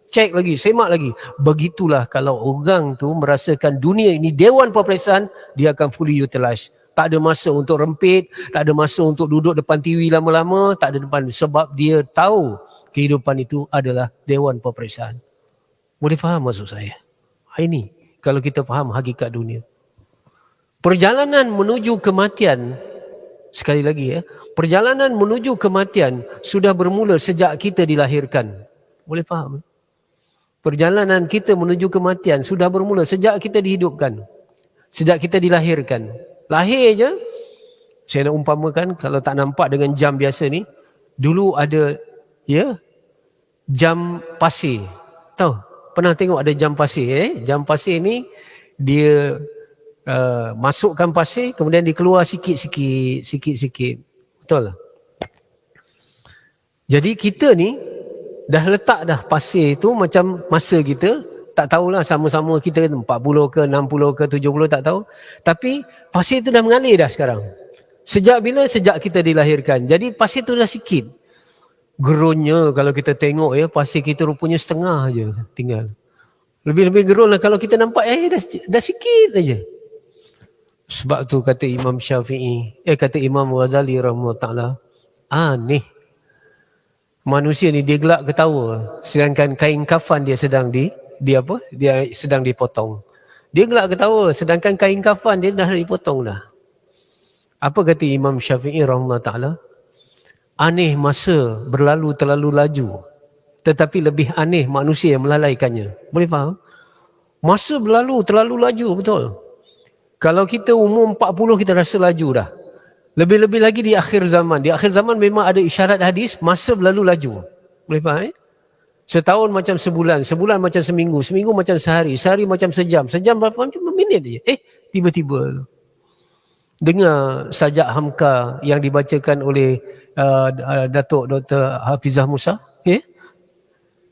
cek lagi, semak lagi. Begitulah kalau orang tu merasakan dunia ini dewan peperiksaan, dia akan fully utilize. Tak ada masa untuk rempit, tak ada masa untuk duduk depan TV lama-lama, tak ada depan, sebab dia tahu kehidupan itu adalah dewan peperiksaan. Boleh faham maksud saya? Ini kalau kita faham hakikat dunia. Perjalanan menuju kematian, sekali lagi perjalanan menuju kematian sudah bermula sejak kita dilahirkan. Boleh faham? Perjalanan kita menuju kematian sudah bermula sejak kita dihidupkan. Sejak kita dilahirkan. Lahir je, saya nak umpamakan kalau tak nampak dengan jam biasa ni, dulu ada jam pasir. Tahu? Pernah tengok ada jam pasir Jam pasir ni dia masukkan pasir, kemudian dikeluar sikit-sikit. Betul lah. Jadi kita ni dah letak dah pasir tu macam masa kita, tak tahulah sama-sama kita 40 ke 60 ke 70 tak tahu. Tapi pasir tu dah mengalir dah sekarang. Sejak bila? Sejak kita dilahirkan. Jadi pasir tu dah sikit. Gerunnya kalau kita tengok pasir kita rupanya setengah je tinggal. Lebih-lebih gerun lah kalau kita nampak dah sikit aja. Sebab tu kata Imam Syafi'i, kata Imam Ghazali rahimahullah ta'ala, aneh. Manusia ni dia gelak ketawa, sedangkan kain kafan dia sedang dia sedang dipotong. Dia gelak ketawa, sedangkan kain kafan dia dah dipotong dah. Apa kata Imam Syafi'i rahimahullah ta'ala? Aneh masa berlalu terlalu laju, tetapi lebih aneh manusia yang melalaikannya. Boleh faham? Masa berlalu terlalu laju, betul. Kalau kita umur 40 kita rasa laju dah. Lebih-lebih lagi di akhir zaman. Di akhir zaman memang ada isyarat hadis, masa berlalu laju. Boleh faham? Setahun macam sebulan, sebulan macam seminggu, seminggu macam sehari, sehari macam sejam, sejam berapa macam minit je. Tiba-tiba dengar sajak Hamka yang dibacakan oleh Datuk Dr. Hafizah Musa,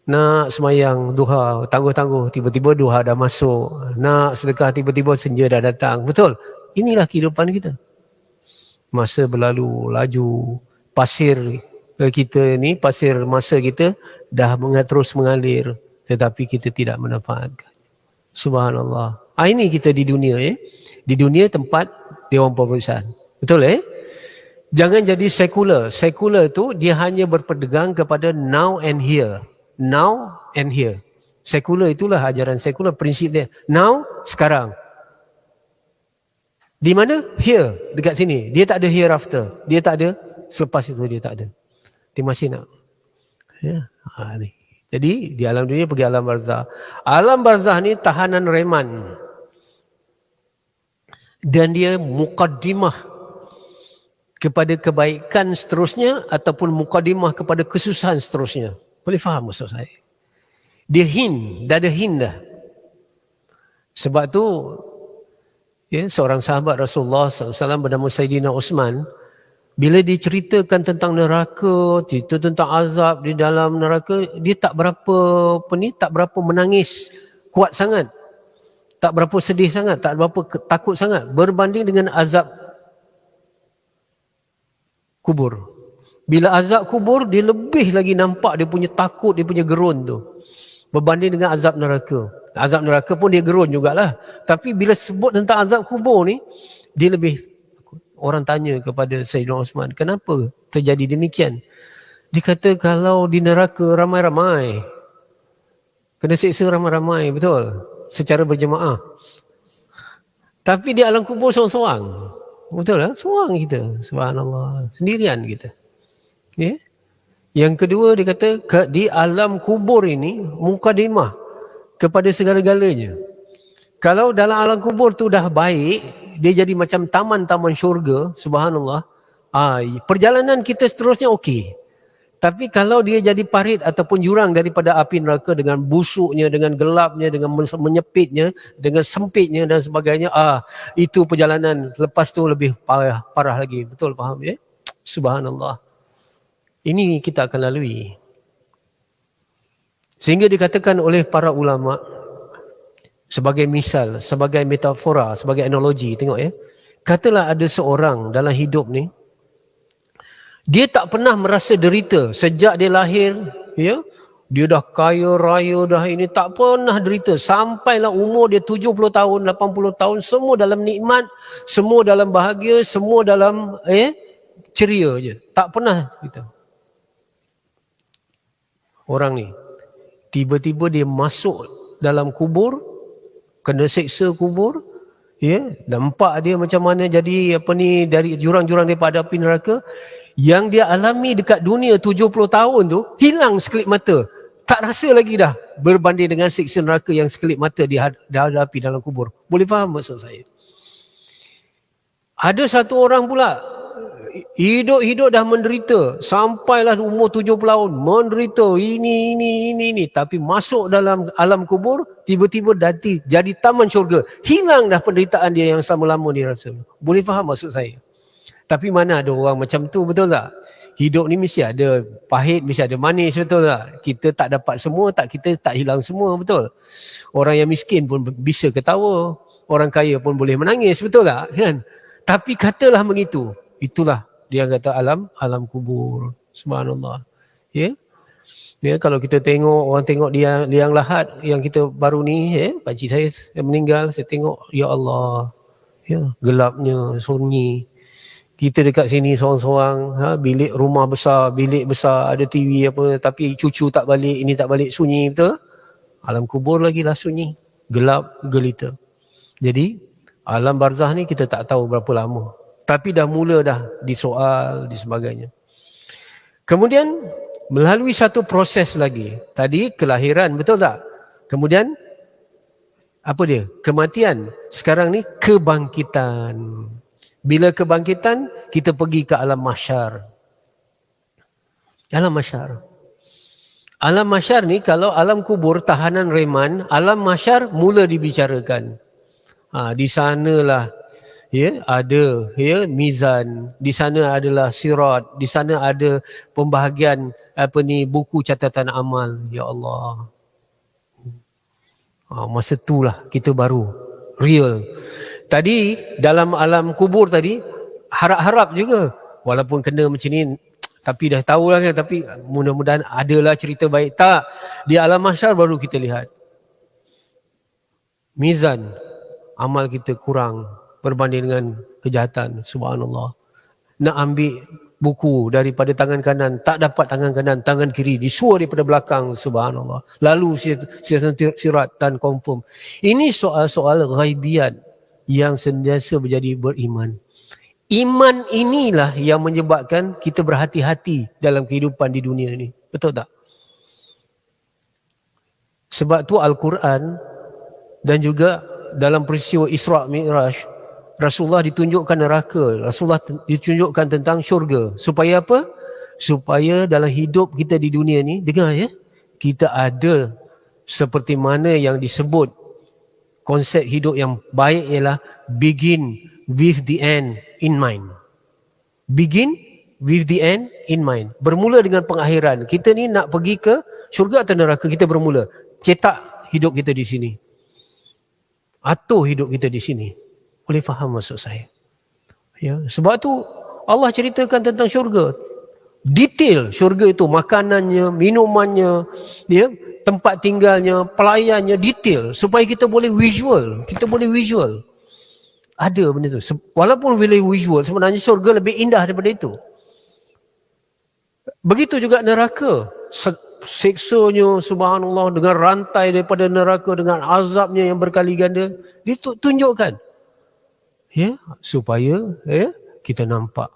nak semayang duha, tangguh-tangguh, tiba-tiba duha dah masuk. Nak sedekah, tiba-tiba senja dah datang. Betul? Inilah kehidupan kita. Masa berlalu laju, pasir kita ni, pasir masa kita dah terus mengalir, tetapi kita tidak memanfaatkan. Subhanallah. Ini kita di dunia Di dunia tempat dewan peperiksaan. Betul Jangan jadi sekular. Sekular tu dia hanya berpegang kepada now and here. Now and here. Sekular itulah ajaran sekular, prinsip dia. Now, sekarang. Di mana? Here, dekat sini. Dia tak ada hereafter. Dia tak ada selepas itu, dia tak ada. Dia masih nak. Ni. Jadi di alam dunia pergi alam barzah. Alam barzah ni tahanan reman. Dan dia mukaddimah kepada kebaikan seterusnya ataupun mukaddimah kepada kesusahan seterusnya. Boleh faham maksud saya? Dia dah ada hint dah. Sebab tu seorang sahabat Rasulullah SAW bernama Sayyidina Uthman, bila diceritakan tentang neraka, cerita tentang azab di dalam neraka, dia tak berapa menangis kuat sangat. Tak berapa sedih sangat, tak berapa takut sangat berbanding dengan azab kubur. Bila azab kubur, dia lebih lagi nampak dia punya takut, dia punya gerun tu. Berbanding dengan azab neraka. Azab neraka pun dia gerun jugalah. Tapi bila sebut tentang azab kubur ni, dia lebih, orang tanya kepada Sayyidina Uthman, kenapa terjadi demikian? Dia kata kalau di neraka ramai-ramai, kena siksa ramai-ramai, betul? Secara berjemaah. Tapi di alam kubur seorang-seorang. Betul lah? Seorang kita. Subhanallah. Sendirian kita. Yang kedua dia kata di alam kubur ini mukadimah kepada segala-galanya. Kalau dalam alam kubur tu dah baik, dia jadi macam taman-taman syurga, subhanallah. Perjalanan kita seterusnya okey. Tapi kalau dia jadi parit ataupun jurang daripada api neraka dengan busuknya, dengan gelapnya, dengan menyepitnya, dengan sempitnya dan sebagainya, itu perjalanan lepas tu lebih parah lagi. Betul faham Subhanallah. Ini kita akan lalui. Sehingga dikatakan oleh para ulama sebagai misal, sebagai metafora, sebagai analogi, tengok katalah ada seorang dalam hidup ni, dia tak pernah merasa derita sejak dia lahir, Dia dah kaya raya dah, ini tak pernah derita. Sampailah umur dia 70 tahun, 80 tahun, semua dalam nikmat, semua dalam bahagia, semua dalam ceria je. Tak pernah gitu. Orang ni tiba-tiba dia masuk dalam kubur, kena seksa kubur, nampak dia macam mana jadi dari jurang-jurang daripada api neraka. Yang dia alami dekat dunia 70 tahun tu hilang sekelip mata. Tak rasa lagi dah berbanding dengan siksa neraka yang sekelip mata dia hadapi dalam kubur. Boleh faham maksud saya? Ada satu orang pula hidup-hidup dah menderita, sampailah umur 70 tahun menderita ini, tapi masuk dalam alam kubur, tiba-tiba jadi taman syurga. Hilang dah penderitaan dia yang selama-lama dia rasa. Boleh faham maksud saya? Tapi mana ada orang macam tu, betul tak? Hidup ni mesti ada pahit, mesti ada manis, betul tak? Kita tak dapat semua, kita tak hilang semua, betul? Orang yang miskin pun bisa ketawa, orang kaya pun boleh menangis, betul tak? Kan? Tapi katalah begitu. Itulah dia kata alam kubur. Subhanallah. Ya. Kalau kita tengok, orang tengok dia liang lahat yang kita baru ni, pakcik saya meninggal, saya tengok, ya Allah. Ya, gelapnya, sunyi. Kita dekat sini seorang-seorang, bilik rumah besar, bilik besar, ada TV apa, tapi cucu tak balik, ini tak balik, sunyi, betul? Alam kubur lagi lah sunyi, gelap, gelita. Jadi, alam barzah ni kita tak tahu berapa lama. Tapi dah mula dah disoal, di sebagainya. Kemudian, melalui satu proses lagi. Tadi kelahiran, betul tak? Kemudian, apa dia? Kematian. Sekarang ni kebangkitan. Bila kebangkitan, kita pergi ke alam mahsyar. Alam mahsyar. Alam mahsyar ni, kalau alam kubur, tahanan reman, alam mahsyar mula dibicarakan. Di sanalah ada mizan, di sana adalah sirat, di sana ada pembahagian buku catatan amal. Ya Allah. Masa itulah kita baru real. Tadi dalam alam kubur tadi harap-harap juga, walaupun kena macam ni, tapi dah tahulah kan, tapi mudah-mudahan adalah cerita baik. Tak, di alam mahsyar baru kita lihat mizan amal kita kurang berbanding dengan kejahatan. Subhanallah. Nak ambil buku daripada tangan kanan, tak dapat tangan kanan, tangan kiri disuruh daripada belakang. Subhanallah. Lalu sirat dan confirm. Ini soal-soal ghaibiat yang sentiasa menjadi beriman. Iman inilah yang menyebabkan kita berhati-hati dalam kehidupan di dunia ini. Betul tak? Sebab tu Al-Quran dan juga dalam peristiwa Isra' Mi'raj, Rasulullah ditunjukkan neraka, Rasulullah ditunjukkan tentang syurga. Supaya apa? Supaya dalam hidup kita di dunia ni, dengar kita ada seperti mana yang disebut konsep hidup yang baik ialah begin with the end in mind. Begin with the end in mind. Bermula dengan pengakhiran. Kita ni nak pergi ke syurga atau neraka, kita bermula. Cetak hidup kita di sini. Atur hidup kita di sini. Boleh faham maksud saya? Ya, sebab tu Allah ceritakan tentang syurga. Detail syurga itu, makanannya, minumannya, tempat tinggalnya, pelayannya, detail supaya kita boleh visual. Kita boleh visual. Ada benda tu. Walaupun boleh visual, sebenarnya syurga lebih indah daripada itu. Begitu juga neraka. Seksanya, subhanallah, dengan rantai daripada neraka, dengan azabnya yang berkali ganda, ditunjukkan. Supaya kita nampak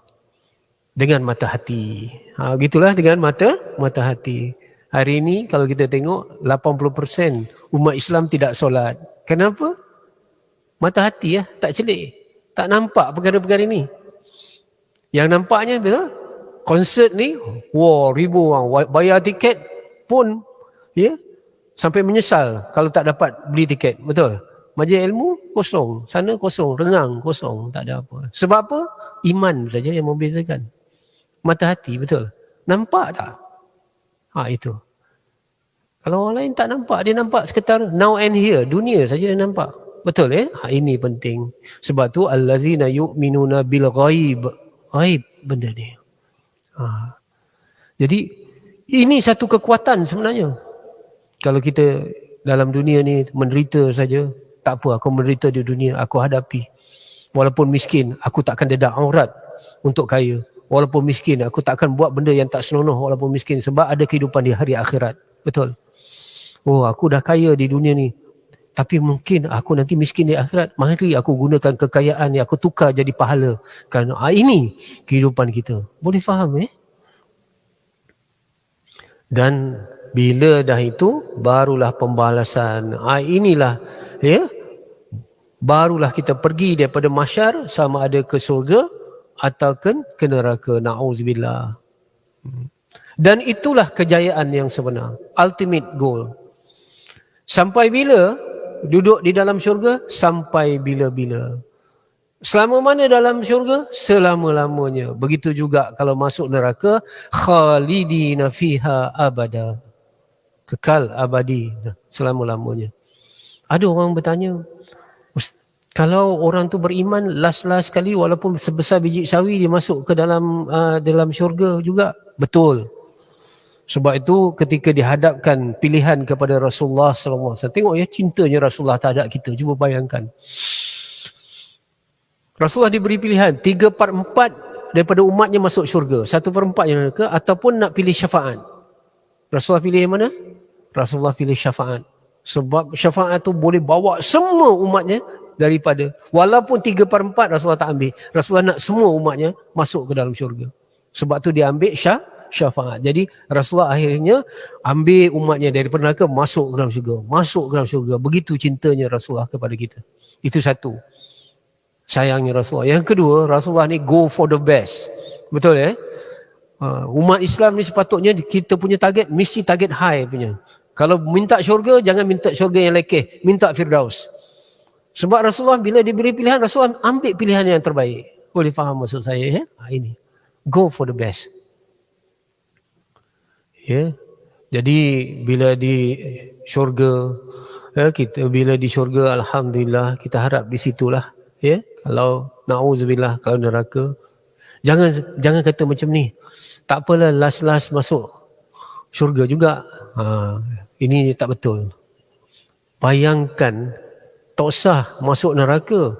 dengan mata hati. Gitulah dengan mata hati. Hari ini kalau kita tengok 80% umat Islam tidak solat. Kenapa? Mata hati tak celik. Tak nampak perkara-perkara ini. Yang nampaknya betul, konsert ni, ribu orang bayar tiket pun sampai menyesal kalau tak dapat beli tiket. Betul? Majlis ilmu kosong, sana kosong, rengang kosong, tak ada apa. Sebab apa? Iman saja yang membezakan. Mata hati, betul? Nampak tak? Itu. Kalau orang lain tak nampak, dia nampak sekitar now and here, dunia saja dia nampak. Betul ini penting. Sebab tu allazina yu'minuna bil ghaib. Ghaib benda ni. Jadi ini satu kekuatan sebenarnya. Kalau kita dalam dunia ni menderita saja, tak apa, aku menderita di dunia, aku hadapi. Walaupun miskin, aku takkan dedak aurat untuk kaya. Walaupun miskin, aku takkan buat benda yang tak senonoh walaupun miskin, sebab ada kehidupan di hari akhirat. Betul. Oh, aku dah kaya di dunia ni, tapi mungkin aku nanti miskin di akhirat. Mari aku gunakan kekayaan yang aku tukar jadi pahala. Kerana ini kehidupan kita. Boleh faham Dan bila dah itu, barulah pembalasan. Inilah, barulah kita pergi daripada mahsyar sama ada ke surga atau ke neraka. Na'udzubillah. Dan itulah kejayaan yang sebenar. Ultimate goal. Sampai bila duduk di dalam syurga? Sampai bila-bila. Selama mana dalam syurga? Selama-lamanya. Begitu juga kalau masuk neraka, khalidina fiha abada. Kekal abadi selama-lamanya. Ada orang bertanya, kalau orang tu beriman last kali walaupun sebesar biji sawi dia masuk ke dalam syurga juga? Betul. Sebab itu ketika dihadapkan pilihan kepada Rasulullah SAW, tengok cintanya Rasulullah terhadap kita. Cuba bayangkan. Rasulullah diberi pilihan 3/4 daripada umatnya masuk syurga, 1/4 yang neraka, ataupun nak pilih syafaat. Rasulullah pilih yang mana? Rasulullah pilih syafaat. Sebab syafaat tu boleh bawa semua umatnya daripada, walaupun 3/4 Rasulullah tak ambil. Rasulullah nak semua umatnya masuk ke dalam syurga. Sebab tu dia ambil syafaat. Jadi Rasulullah akhirnya ambil umatnya daripada neraka masuk ke dalam syurga. Masuk ke dalam syurga. Begitu cintanya Rasulullah kepada kita. Itu satu. Sayangnya Rasulullah. Yang kedua, Rasulullah ni go for the best. Betul umat Islam ni sepatutnya kita punya target mesti target high punya. Kalau minta syurga, jangan minta syurga yang lekeh, minta Firdaus. Sebab Rasulullah bila diberi pilihan, Rasulullah ambil pilihan yang terbaik. Boleh faham maksud saya ini. Go for the best. Jadi bila di syurga, bila di syurga, alhamdulillah, kita harap di situlah. Kalau na'udzubillah, kalau neraka, jangan kata macam ni. Tak apalah last masuk syurga juga. Ini tak betul. Bayangkan, tak usah masuk neraka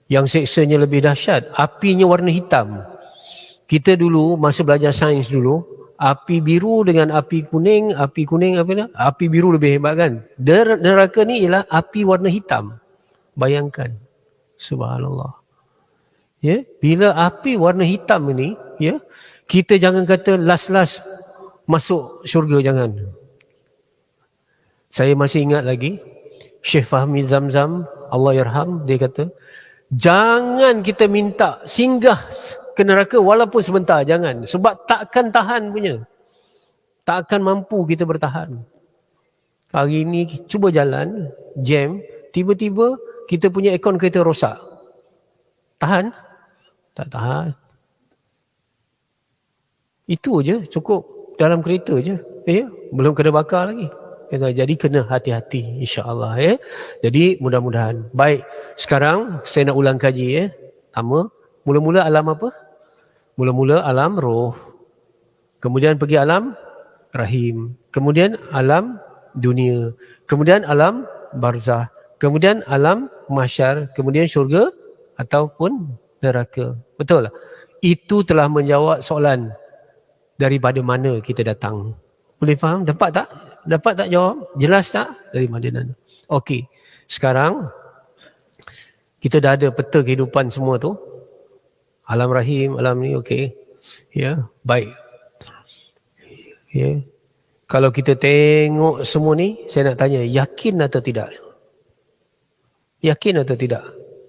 yang seksanya lebih dahsyat. Apinya warna hitam. Kita dulu masa belajar sains dulu, api biru dengan api kuning api biru lebih hebat kan. Neraka ni ialah api warna hitam. Bayangkan. Subhanallah. Bila api warna hitam ini, kita jangan kata last masuk syurga, jangan. Saya masih ingat lagi Syekh Fahmi Zamzam, Allah yarham, dia kata, jangan kita minta singgah ke neraka walaupun sebentar, jangan. Sebab takkan tahan punya. Takkan mampu kita bertahan. Hari ini cuba jalan, jam, tiba-tiba kita punya aircon kereta rosak. Tahan? Tak tahan. Itu je, cukup dalam kereta je. Belum kena bakar lagi. Jadi kena hati-hati, insya-Allah. Jadi mudah-mudahan. Baik, sekarang saya nak ulang kaji. Pertama, mula-mula alam apa? Mula-mula alam roh. Kemudian pergi alam rahim. Kemudian alam dunia. Kemudian alam barzah. Kemudian alam mahsyar, kemudian syurga ataupun neraka. Betul? Itu telah menjawab soalan daripada mana kita datang. Boleh faham? Dapat tak? Dapat tak jawab? Jelas tak? Dari mana? Okey. Sekarang kita dah ada peta kehidupan semua tu. Alam rahim, alam ni, okey. Baik. Kalau kita tengok semua ni, saya nak tanya, yakin atau tidak? Yakin atau tidak?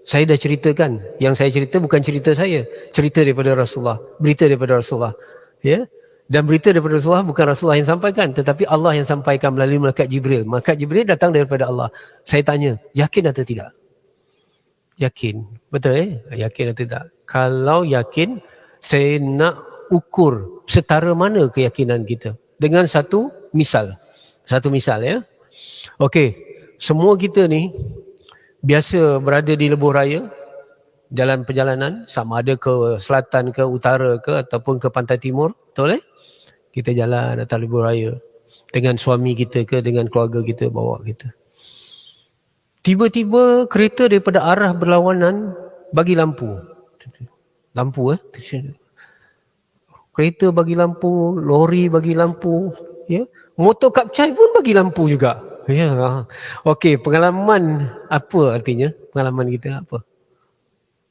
Saya dah ceritakan. Yang saya cerita bukan cerita saya. Cerita daripada Rasulullah. Berita daripada Rasulullah. Dan berita daripada Rasulullah bukan Rasulullah yang sampaikan. Tetapi Allah yang sampaikan melalui Malaikat Jibril. Malaikat Jibril datang daripada Allah. Saya tanya, yakin atau tidak? Yakin. Betul Yakin atau tidak? Kalau yakin, saya nak ukur setara mana keyakinan kita. Dengan satu misal. Satu misal Okey. Semua kita ni biasa berada di lebuh raya, jalan perjalanan, sama ada ke selatan ke utara ke ataupun ke pantai timur, betul Kita jalan atas lebuh raya. dengan suami kita ke, dengan keluarga kita, bawa kita. Tiba-tiba kereta daripada arah berlawanan bagi lampu. Lampu kereta bagi lampu, lori bagi lampu, ya. Motor kapcai pun bagi lampu juga. Ya. Okey, pengalaman apa artinya? Pengalaman kita apa?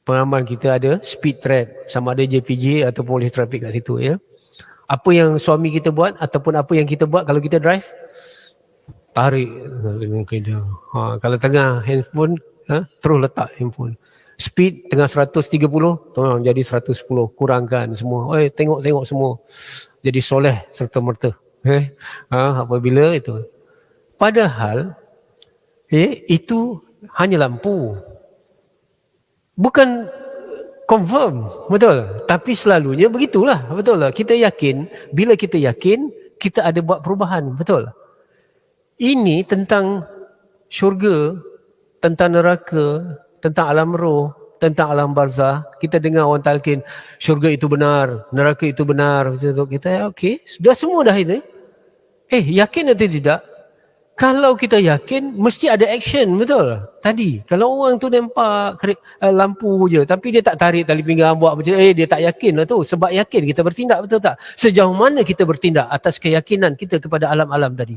Pengalaman kita ada speed trap, sama ada JPJ atau polis trafik kat situ, ya. Apa yang suami kita buat ataupun apa yang kita buat kalau kita drive? Tarik dengan kereta. Kalau tengah handphone, terus letak handphone. Speed tengah 130, jadi 110, kurangkan semua. Tengok semua. Jadi soleh serta merta. Apabila itu. Padahal itu hanya lampu. Bukan confirm, betul. Tapi selalunya begitulah, betul lah. Kita yakin, bila kita yakin, kita ada buat perubahan, betul. Ini tentang syurga, tentang neraka, tentang alam roh, tentang alam barzah. Kita dengar orang talqin, syurga itu benar, neraka itu benar. Kita okey, sudah semua dah ini. Yakin atau tidak? Kalau kita yakin, mesti ada action, betul? Tadi, kalau orang tu nampak lampu je, tapi dia tak tarik tali pinggang, buat macam, dia tak yakin lah tu. Sebab yakin kita bertindak, betul tak? Sejauh mana kita bertindak atas keyakinan kita kepada alam-alam tadi?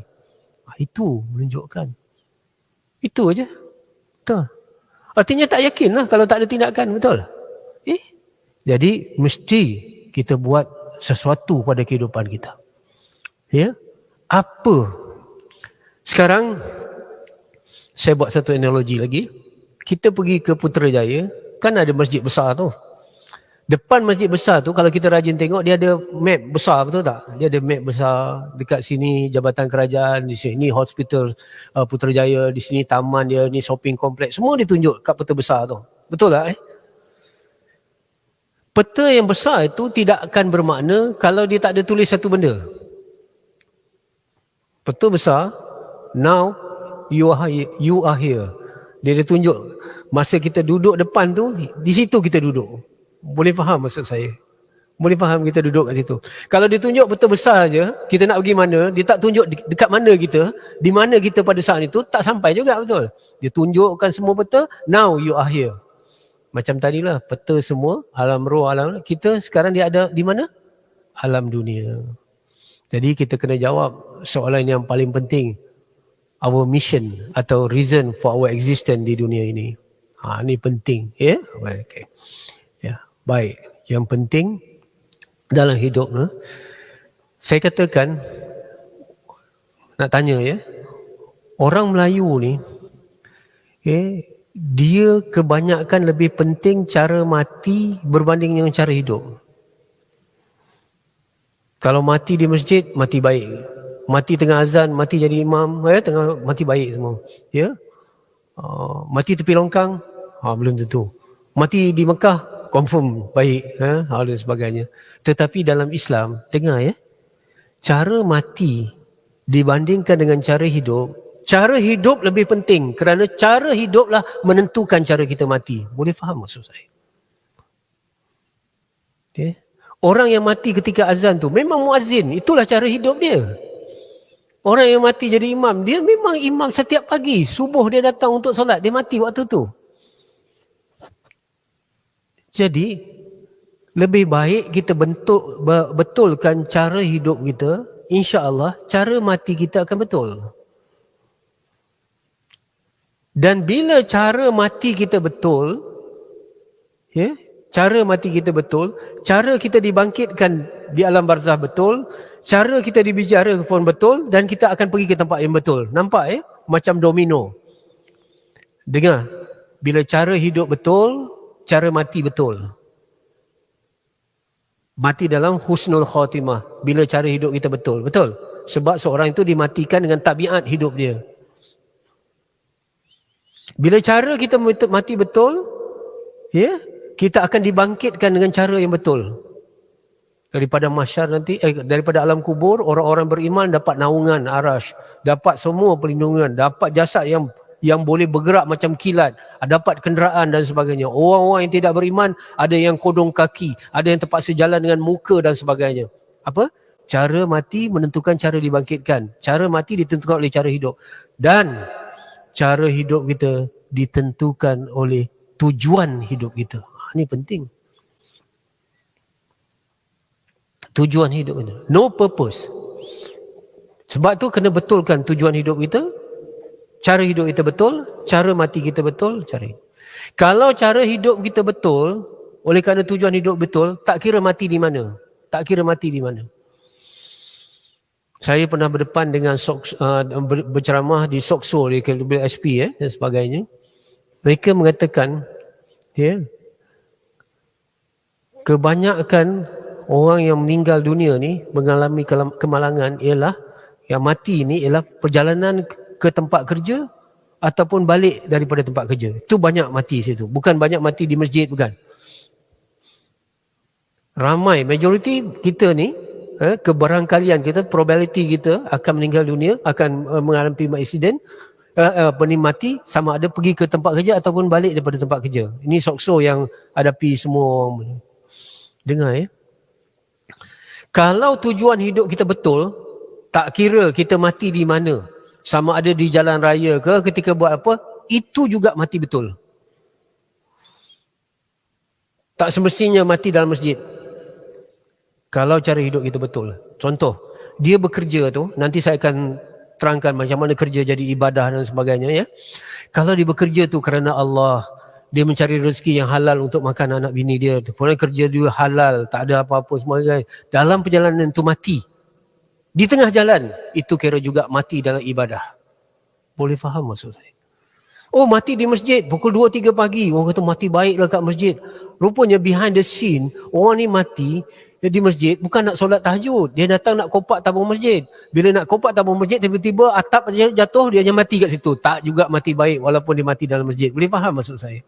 Itu menunjukkan. Itu aja. Betul. Artinya tak yakin lah kalau tak ada tindakan, betul? Jadi, mesti kita buat sesuatu pada kehidupan kita. Ya? Apa? Sekarang saya buat satu analogi lagi. Kita pergi ke Putrajaya, kan ada masjid besar tu. Depan masjid besar tu, kalau kita rajin tengok, dia ada map besar, betul tak? Dia ada map besar. Dekat sini jabatan kerajaan, di sini hospital Putrajaya, di sini taman dia, ni shopping kompleks. Semua ditunjuk kat peta besar tu. Betul tak? Peta yang besar itu tidak akan bermakna kalau dia tak ada tulis satu benda. Peta besar, now you are here. Dia tunjuk masa kita duduk depan tu, di situ kita duduk. Boleh faham maksud saya? Boleh faham kita duduk kat situ. Kalau dia tunjuk peta besar je, kita nak pergi mana, dia tak tunjuk dekat mana kita, di mana kita pada saat itu, tak sampai juga, betul? Dia tunjukkan semua peta, now you are here. Macam tadilah, peta semua, alam roh, alam kita sekarang dia ada di mana? Alam dunia. Jadi kita kena jawab soalan yang paling penting. Our mission atau reason for our existence di dunia ini. Ini penting. Ya? Okay. Ya. Baik. Yang penting dalam hidup, saya katakan, nak tanya ya, orang Melayu ni, dia kebanyakan lebih penting cara mati berbanding dengan cara hidup. Kalau mati di masjid, mati baik. Mati tengah azan, mati jadi imam, tengah mati baik semua. Ya? Mati tepi longkang, belum tentu. Mati di Mekah, confirm baik, dan sebagainya. Tetapi dalam Islam, dengar ya, cara mati dibandingkan dengan cara hidup lebih penting kerana cara hiduplah menentukan cara kita mati. Boleh faham maksud saya? Okay. Orang yang mati ketika azan tu memang muazzin, itulah cara hidup dia. Orang yang mati jadi imam, dia memang imam setiap pagi. Subuh dia datang untuk solat, dia mati waktu tu. Jadi, lebih baik kita betulkan cara hidup kita, insya-Allah cara mati kita akan betul. Dan bila cara mati kita betul, cara mati kita betul, cara kita dibangkitkan di alam barzah betul, cara kita dibicara pun betul, dan kita akan pergi ke tempat yang betul. Nampak macam domino. Dengar, bila cara hidup betul, cara mati betul. Mati dalam husnul khatimah, bila cara hidup kita betul. Betul? Sebab seorang itu dimatikan dengan tabiat hidup dia. Bila cara kita mati betul, kita akan dibangkitkan dengan cara yang betul. Daripada mahsyar nanti, daripada alam kubur, orang-orang beriman dapat naungan arash, dapat semua perlindungan, dapat jasad yang boleh bergerak macam kilat, dapat kenderaan dan sebagainya. Orang-orang yang tidak beriman, ada yang kodong kaki, ada yang terpaksa jalan dengan muka dan sebagainya. Apa? Cara mati menentukan cara dibangkitkan. Cara mati ditentukan oleh cara hidup. Dan cara hidup kita ditentukan oleh tujuan hidup kita. Ini penting. Tujuan hidup kita. No purpose. Sebab tu kena betulkan tujuan hidup kita. Cara hidup kita betul. Cara mati kita betul. Kalau cara hidup kita betul, oleh kerana tujuan hidup betul, tak kira mati di mana. Tak kira mati di mana. Saya pernah berdepan dengan berceramah di Sokso di KWSP dan sebagainya. Mereka mengatakan kebanyakan orang yang meninggal dunia ni mengalami kemalangan ialah yang mati ni ialah perjalanan ke tempat kerja ataupun balik daripada tempat kerja. Itu banyak mati situ. Bukan banyak mati di masjid, bukan. Ramai, majoriti kita ni kebarangkalian kita, probability kita akan meninggal dunia, akan mengalami insiden mati sama ada pergi ke tempat kerja ataupun balik daripada tempat kerja. Ini Sokso yang hadapi semua orang. Dengar Kalau tujuan hidup kita betul, tak kira kita mati di mana, sama ada di jalan raya ke, ketika buat apa, itu juga mati betul. Tak semestinya mati dalam masjid. Kalau cara hidup kita betul. Contoh, dia bekerja tu, nanti saya akan terangkan macam mana kerja jadi ibadah dan sebagainya. Kalau dia bekerja tu kerana Allah, dia mencari rezeki yang halal untuk makan anak bini dia. Kemudian kerja dia halal, tak ada apa-apa semua. Dalam perjalanan tu mati. Di tengah jalan, itu kira juga mati dalam ibadah. Boleh faham maksud saya? Oh, mati di masjid pukul 2-3 pagi. Orang kata mati baiklah kat masjid. Rupanya behind the scene, orang ni mati di masjid bukan nak solat tahajud. Dia datang nak kopak tabung masjid. Bila nak kopak tabung masjid, tiba-tiba atap jatuh, dia hanya mati kat situ. Tak juga mati baik walaupun dia mati dalam masjid. Boleh faham maksud saya?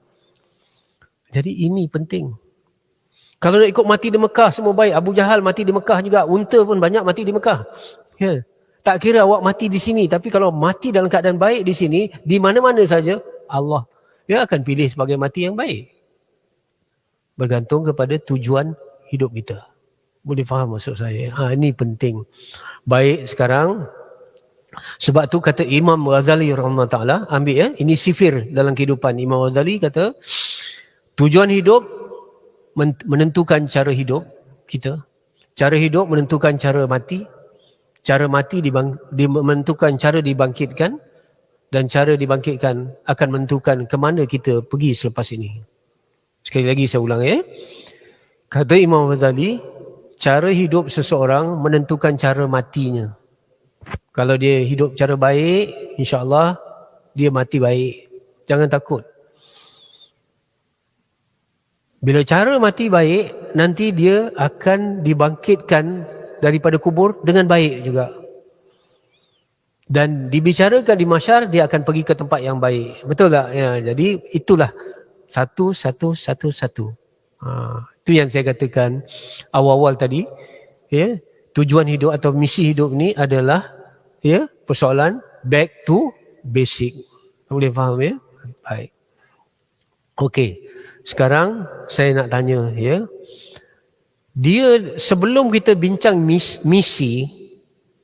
Jadi ini penting. Kalau nak ikut mati di Mekah semua baik. Abu Jahal mati di Mekah juga. Unta pun banyak mati di Mekah. Tak kira awak mati di sini. Tapi kalau mati dalam keadaan baik di sini, di mana-mana saja, Allah dia akan pilih sebagai mati yang baik. Bergantung kepada tujuan hidup kita. Boleh faham maksud saya? Ini penting. Baik sekarang. Sebab tu kata Imam Ghazali rahimahullah ta'ala, ambil ini sifir dalam kehidupan. Imam Ghazali kata, tujuan hidup menentukan cara hidup kita. Cara hidup menentukan cara mati. Cara mati menentukan cara dibangkitkan. Dan cara dibangkitkan akan menentukan ke mana kita pergi selepas ini. Sekali lagi saya ulang Kata Imam Ghazali, cara hidup seseorang menentukan cara matinya. Kalau dia hidup cara baik, insya-Allah dia mati baik. Jangan takut. Bila cara mati baik, nanti dia akan dibangkitkan daripada kubur dengan baik juga. Dan dibicarakan di mahsyar, dia akan pergi ke tempat yang baik. Betul tak? Jadi itulah satu. Itu yang saya katakan awal-awal tadi. Tujuan hidup atau misi hidup ni adalah persoalan back to basic. Boleh faham Baik. Okey. Sekarang saya nak tanya dia sebelum kita bincang misi,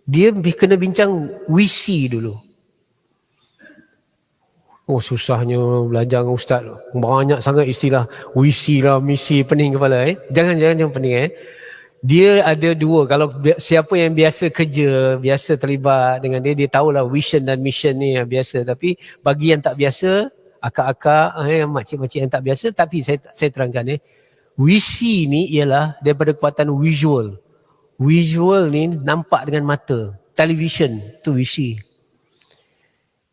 dia kena bincang visi dulu. Oh, susahnya belajar dengan ustaz. Banyak sangat istilah visi lah, misi, pening kepala Jangan pening Dia ada dua. Kalau siapa yang biasa kerja, biasa terlibat dengan dia tahulah vision dan mission ni yang biasa. Tapi bagi yang tak biasa, akak-akak, makcik-makcik yang tak biasa, tapi saya terangkan visi ni ialah daripada kekuatan visual. Visual ni nampak dengan mata. Television tu visi.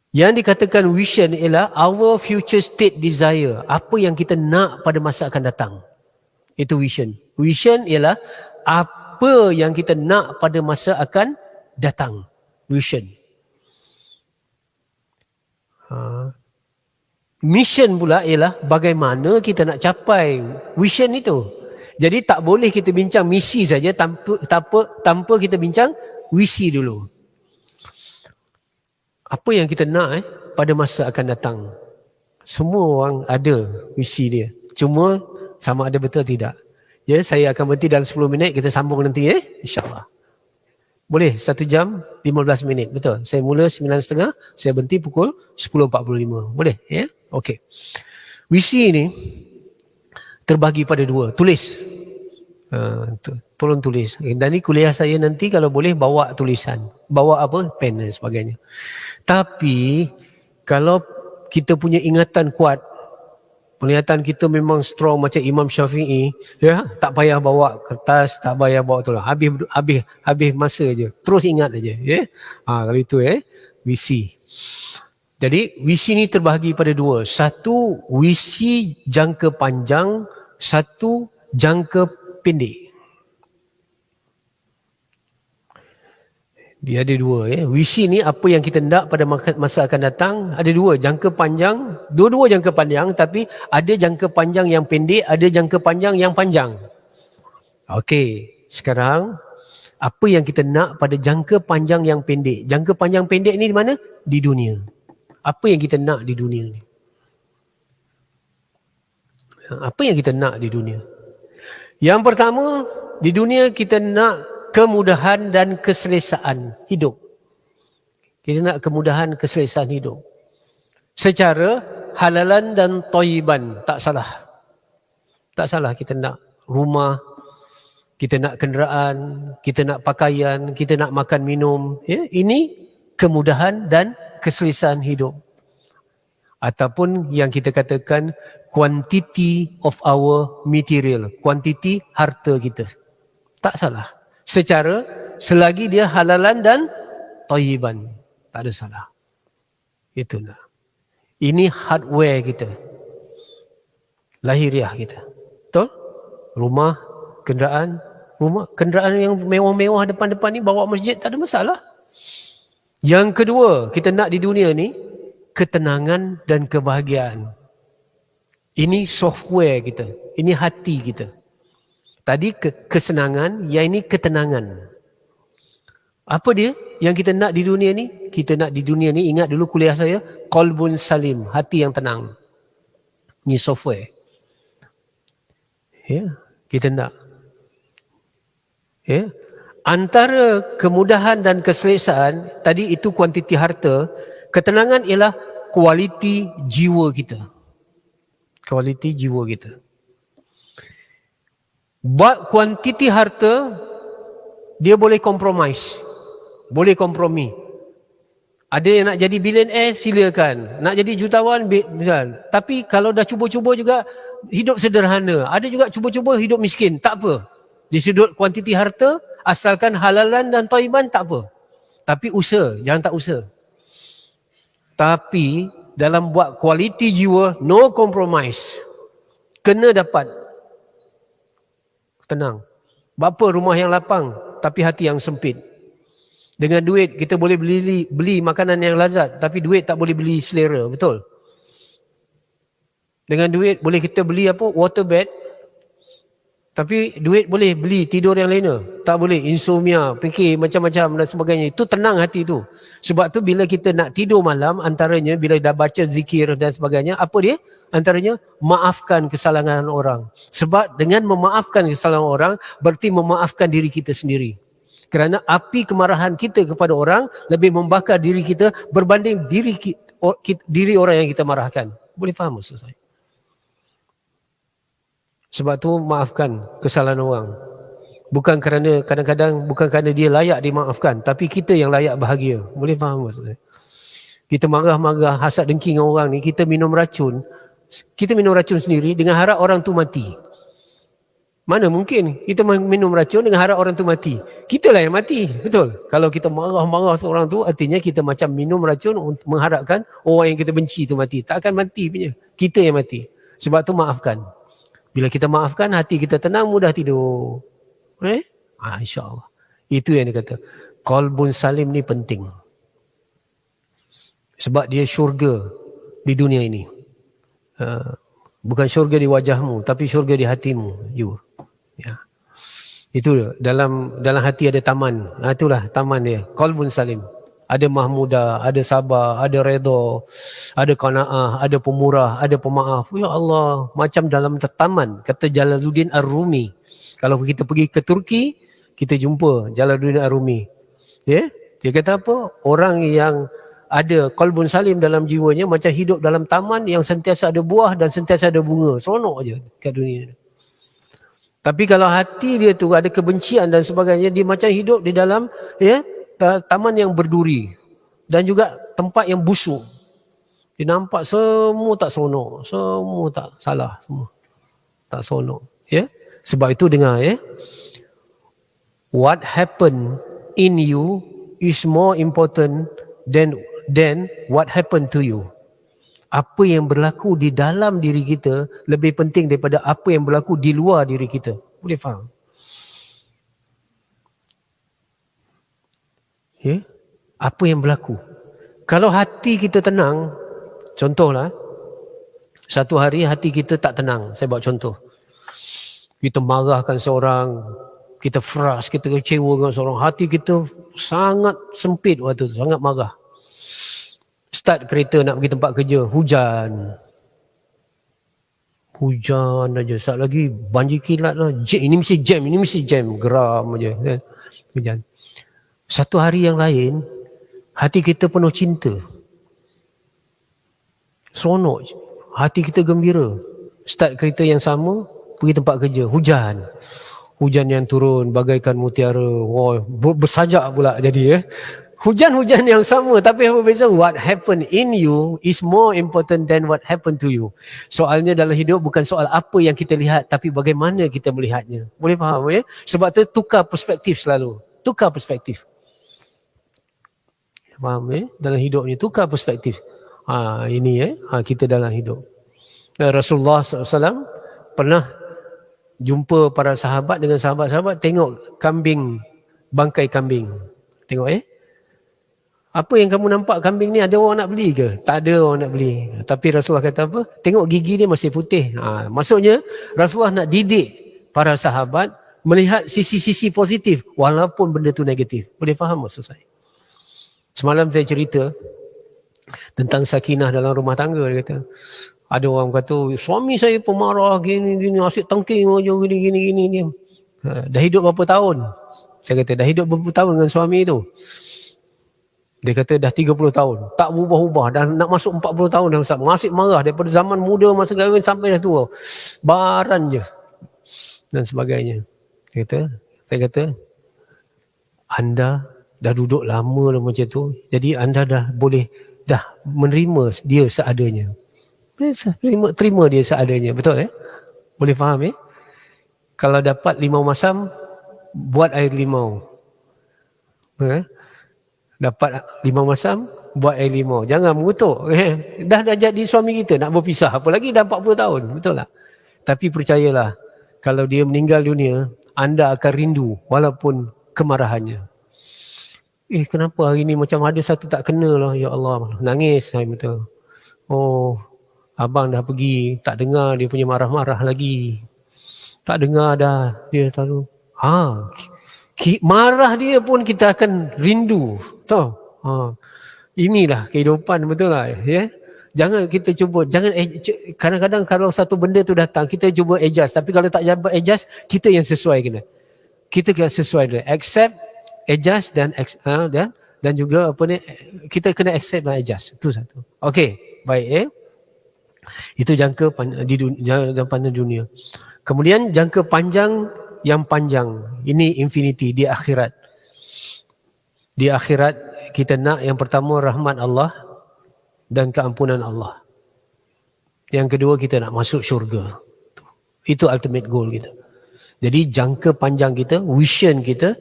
Yang dikatakan vision ialah our future state desire. Apa yang kita nak pada masa akan datang. Itu vision. Vision ialah apa yang kita nak pada masa akan datang. Vision. Mission pula ialah bagaimana kita nak capai vision itu. Jadi tak boleh kita bincang misi saja tanpa kita bincang visi dulu. Apa yang kita nak pada masa akan datang. Semua orang ada visi dia. Cuma sama ada betul tidak. Saya akan berhenti dalam 10 minit, kita sambung nanti insya-Allah. Boleh 1 jam 15 minit. Betul. Saya mula 9.30, saya berhenti pukul 10.45. Boleh? Ya? Okey. Visi ni terbagi pada 2. Tulis. Tolong tulis. Dan ni kuliah saya nanti kalau boleh bawa tulisan. Bawa apa? Pen dan sebagainya. Tapi kalau kita punya ingatan kuat, penglihatan kita memang strong macam Imam Syafi'i, ya, tak payah bawa kertas, tak payah bawa tulis. Habis masa je. Terus ingat aja, ya. Kalau itu visi. Jadi visi ni terbahagi pada 2. Satu visi jangka panjang, satu jangka pendek. Dia ada 2. Visi ni apa yang kita nak pada masa akan datang. Ada 2. Jangka panjang. Dua-dua jangka panjang. Tapi ada jangka panjang yang pendek. Ada jangka panjang yang panjang. Okey. Sekarang apa yang kita nak pada jangka panjang yang pendek. Jangka panjang pendek ni di mana? Di dunia. Apa yang kita nak di dunia ni? Apa yang kita nak di dunia? Yang pertama, di dunia kita nak kemudahan dan keselesaan hidup. Kita nak kemudahan, keselesaan hidup. Secara halalan dan thayyiban, tak salah. Tak salah kita nak rumah, kita nak kenderaan, kita nak pakaian, kita nak makan minum. Ya, ini kemudahan dan keselesaan hidup. Ataupun yang kita katakan quantity of our material, kuantiti harta kita. Tak salah. Secara selagi dia halalan dan thayyiban, tak ada salah. Itulah. Ini hardware kita. Lahiriah kita. Betul? Rumah, kenderaan yang mewah-mewah depan-depan ni bawa masjid tak ada masalah. Yang kedua, kita nak di dunia ni ketenangan dan kebahagiaan. Ini software kita. Ini hati kita. Tadi kesenangan, yang ini ketenangan. Apa dia yang kita nak di dunia ni? Kita nak di dunia ni, ingat dulu kuliah saya, qalbun salim, hati yang tenang. Ini software. Ya, kita nak. Ya. Antara kemudahan dan keselesaan, tadi itu kuantiti harta, ketenangan ialah kualiti jiwa kita. Kualiti jiwa kita. Buat kuantiti harta, dia boleh compromise. Boleh kompromi. Ada yang nak jadi billionaire, silakan. Nak jadi jutawan, misal. Tapi kalau dah cuba-cuba juga, hidup sederhana. Ada juga cuba-cuba hidup miskin, tak apa. Di sudut kuantiti harta, asalkan halalan dan thayyiban, tak apa. Tapi usaha, jangan tak usaha. Tapi dalam buat kualiti jiwa, no compromise. Kena dapat. Tenang. Bapa rumah yang lapang, tapi hati yang sempit. Dengan duit kita boleh beli makanan yang lazat, tapi duit tak boleh beli selera, betul? Dengan duit boleh kita beli apa? Waterbed. Tapi duit boleh beli tidur yang lainnya. Tak boleh insomnia, fikir macam-macam dan sebagainya. Itu tenang hati tu. Sebab tu bila kita nak tidur malam, antaranya bila dah baca zikir dan sebagainya, apa dia? Antaranya maafkan kesalahan orang. Sebab dengan memaafkan kesalahan orang, berarti memaafkan diri kita sendiri. Kerana api kemarahan kita kepada orang lebih membakar diri kita berbanding diri orang yang kita marahkan. Boleh faham maksud saya? Sebab tu maafkan kesalahan orang. Bukan kerana kadang-kadang bukan kerana dia layak dimaafkan, tapi kita yang layak bahagia. Boleh faham maksud saya? Kita marah-marah, hasad dengki dengan orang ni, kita minum racun. Kita minum racun sendiri dengan harap orang tu mati. Mana mungkin kita minum racun dengan harap orang tu mati? Kitalah yang mati, betul? Kalau kita marah-marah seorang tu, artinya kita macam minum racun untuk mengharapkan orang yang kita benci tu mati. Tak akan mati punya. Kita yang mati. Sebab tu maafkan. Bila kita maafkan, hati kita tenang, mudah tidur. InsyaAllah. Itu yang dia kata. Qalbun salim ni penting. Sebab dia syurga di dunia ini. Bukan syurga di wajahmu, tapi syurga di hatimu. Ya. Itu dalam hati ada taman. Itulah taman dia. Qalbun salim. Ada mahmudah, ada sabar, ada redha, ada qanaah, ada pemurah, ada pemaaf. Ya Allah, macam dalam taman. Kata Jalaluddin Ar-Rumi. Kalau kita pergi ke Turki, kita jumpa Jalaluddin Ar-Rumi. Ya, dia kata apa? Orang yang ada qalbun salim dalam jiwanya macam hidup dalam taman yang sentiasa ada buah dan sentiasa ada bunga. Seronok aje kat dunia ni. Tapi kalau hati dia tu ada kebencian dan sebagainya, dia macam hidup di dalam taman yang berduri dan juga tempat yang busuk. Dia nampak semua tak seronok, semua tak salah, semua tak seronok. Ya, sebab itu dengar ya. What happened in you is more important than what happened to you. Apa yang berlaku di dalam diri kita lebih penting daripada apa yang berlaku di luar diri kita. Boleh faham? Ya? Apa yang berlaku? Kalau hati kita tenang, contohlah, satu hari hati kita tak tenang. Saya buat contoh. Kita marahkan seorang, kita frust, kita kecewa dengan seorang. Hati kita sangat sempit waktu tu, sangat marah. Start kereta nak pergi tempat kerja, hujan. Hujan aja. Sat lagi banjir kilat lah. Ini mesti jam, geram aja. Hujan. Satu hari yang lain, hati kita penuh cinta. Seronok. Hati kita gembira. Start kereta yang sama, pergi tempat kerja, hujan. Hujan yang turun bagaikan mutiara. Wow, bersajak pula jadi ya. Hujan-hujan yang sama, tapi apa beza? What happened in you is more important than what happened to you. Soalnya dalam hidup bukan soal apa yang kita lihat, tapi bagaimana kita melihatnya. Boleh faham ya? Sebab tu tukar perspektif selalu. Tukar perspektif. Faham ya? Dalam hidup ni tukar perspektif. Ini kita dalam hidup. Rasulullah SAW pernah jumpa para sahabat dengan sahabat-sahabat, tengok kambing, bangkai kambing. Tengok apa yang kamu nampak kambing ni, ada orang nak beli ke? Tak ada orang nak beli. Tapi Rasulullah kata apa? Tengok gigi dia masih putih. Maksudnya Rasulullah nak didik para sahabat melihat sisi-sisi positif walaupun benda tu negatif. Boleh faham maksud saya? Semalam saya cerita tentang sakinah dalam rumah tangga. Dia kata, ada orang kata, suami saya pemarah gini-gini, asyik tengking aja gini-gini. Dah hidup berapa tahun? Saya kata, dah hidup berapa tahun dengan suami tu? Dia kata dah 30 tahun. Tak berubah-ubah. Dah nak masuk 40 tahun dah Ustaz. Masih marah daripada zaman muda masa kahwin sampai dah tua. Baran je. Dan sebagainya. Saya kata, anda dah duduk lama macam tu. Jadi anda dah boleh menerima dia seadanya. Terima dia seadanya. Betul Boleh faham Kalau dapat limau masam, buat air limau. Dapat limau masam, buat air limau. Jangan mengutuk. Dah jadi suami kita, nak berpisah. Apalagi dah 40 tahun. Betul tak? Tapi percayalah, kalau dia meninggal dunia, anda akan rindu walaupun kemarahannya. Kenapa hari ni macam ada satu tak kena lah. Ya Allah, nangis saya betul. Oh, abang dah pergi, tak dengar dia punya marah-marah lagi. Tak dengar dah dia selalu. Marah dia pun kita akan rindu. Tahu? Inilah kehidupan, betul lah Jangan kita cuba, kadang-kadang kalau satu benda tu datang, kita cuba adjust. Tapi kalau tak dapat adjust, kita yang sesuai kena. Kita kena sesuai dulu. Accept, adjust dan juga kita kena accept dan adjust. Itu satu. Okey, baik Itu jangka pandang dunia. Kemudian jangka panjang yang panjang. Ini infinity di akhirat. Di akhirat kita nak yang pertama rahmat Allah dan keampunan Allah. Yang kedua kita nak masuk syurga. Itu ultimate goal kita. Jadi jangka panjang kita, vision kita,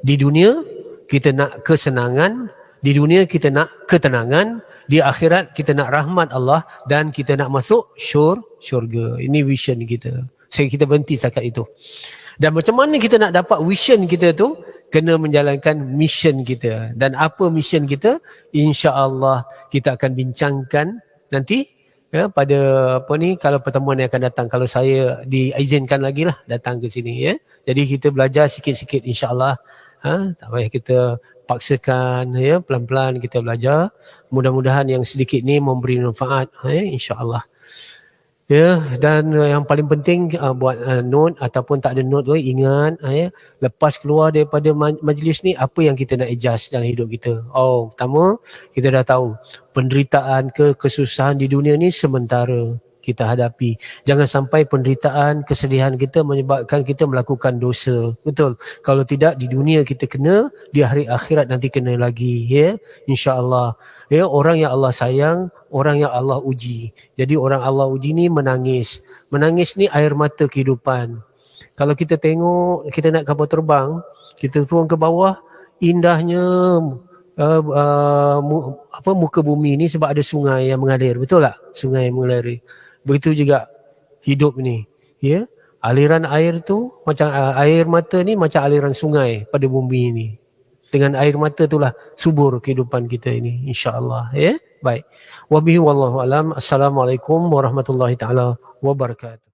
di dunia kita nak kesenangan, di dunia kita nak ketenangan, di akhirat kita nak rahmat Allah dan kita nak masuk syurga. Ini vision kita. Kita berhenti setakat itu. Dan macam mana kita nak dapat vision kita tu? Kena menjalankan mission kita. Dan apa mission kita? InsyaAllah kita akan bincangkan nanti pada kalau pertemuan yang akan datang. Kalau saya diizinkan lagi lah datang ke sini Jadi kita belajar sikit-sikit insyaAllah. Tak payah kita paksakan pelan-pelan kita belajar. Mudah-mudahan yang sedikit ni memberi manfaat insyaAllah. Ya, dan yang paling penting buat note ataupun tak ada note tu, ingat ya, lepas keluar daripada majlis ni, apa yang kita nak adjust dalam hidup kita. Oh, pertama kita dah tahu penderitaan kesusahan di dunia ni sementara kita hadapi. Jangan sampai penderitaan, kesedihan kita menyebabkan kita melakukan dosa. Betul. Kalau tidak, di dunia kita kena, di hari akhirat nanti kena lagi, ya. Insya-Allah. Ya, orang yang Allah sayang, orang yang Allah uji. Jadi orang Allah uji ni menangis. Menangis ni air mata kehidupan. Kalau kita tengok, kita nak kapal terbang, kita turun ke bawah, indahnya muka bumi ni sebab ada sungai yang mengalir. Betul tak? Sungai yang mengalir. Begitu juga hidup ni. Ya, aliran air tu macam air mata ni macam aliran sungai pada bumi ni. Dengan air mata itulah subur kehidupan kita ini, insya-Allah, ya. Baik. Wabihi wallahu alam. Assalamualaikum warahmatullahi taala wabarakatuh.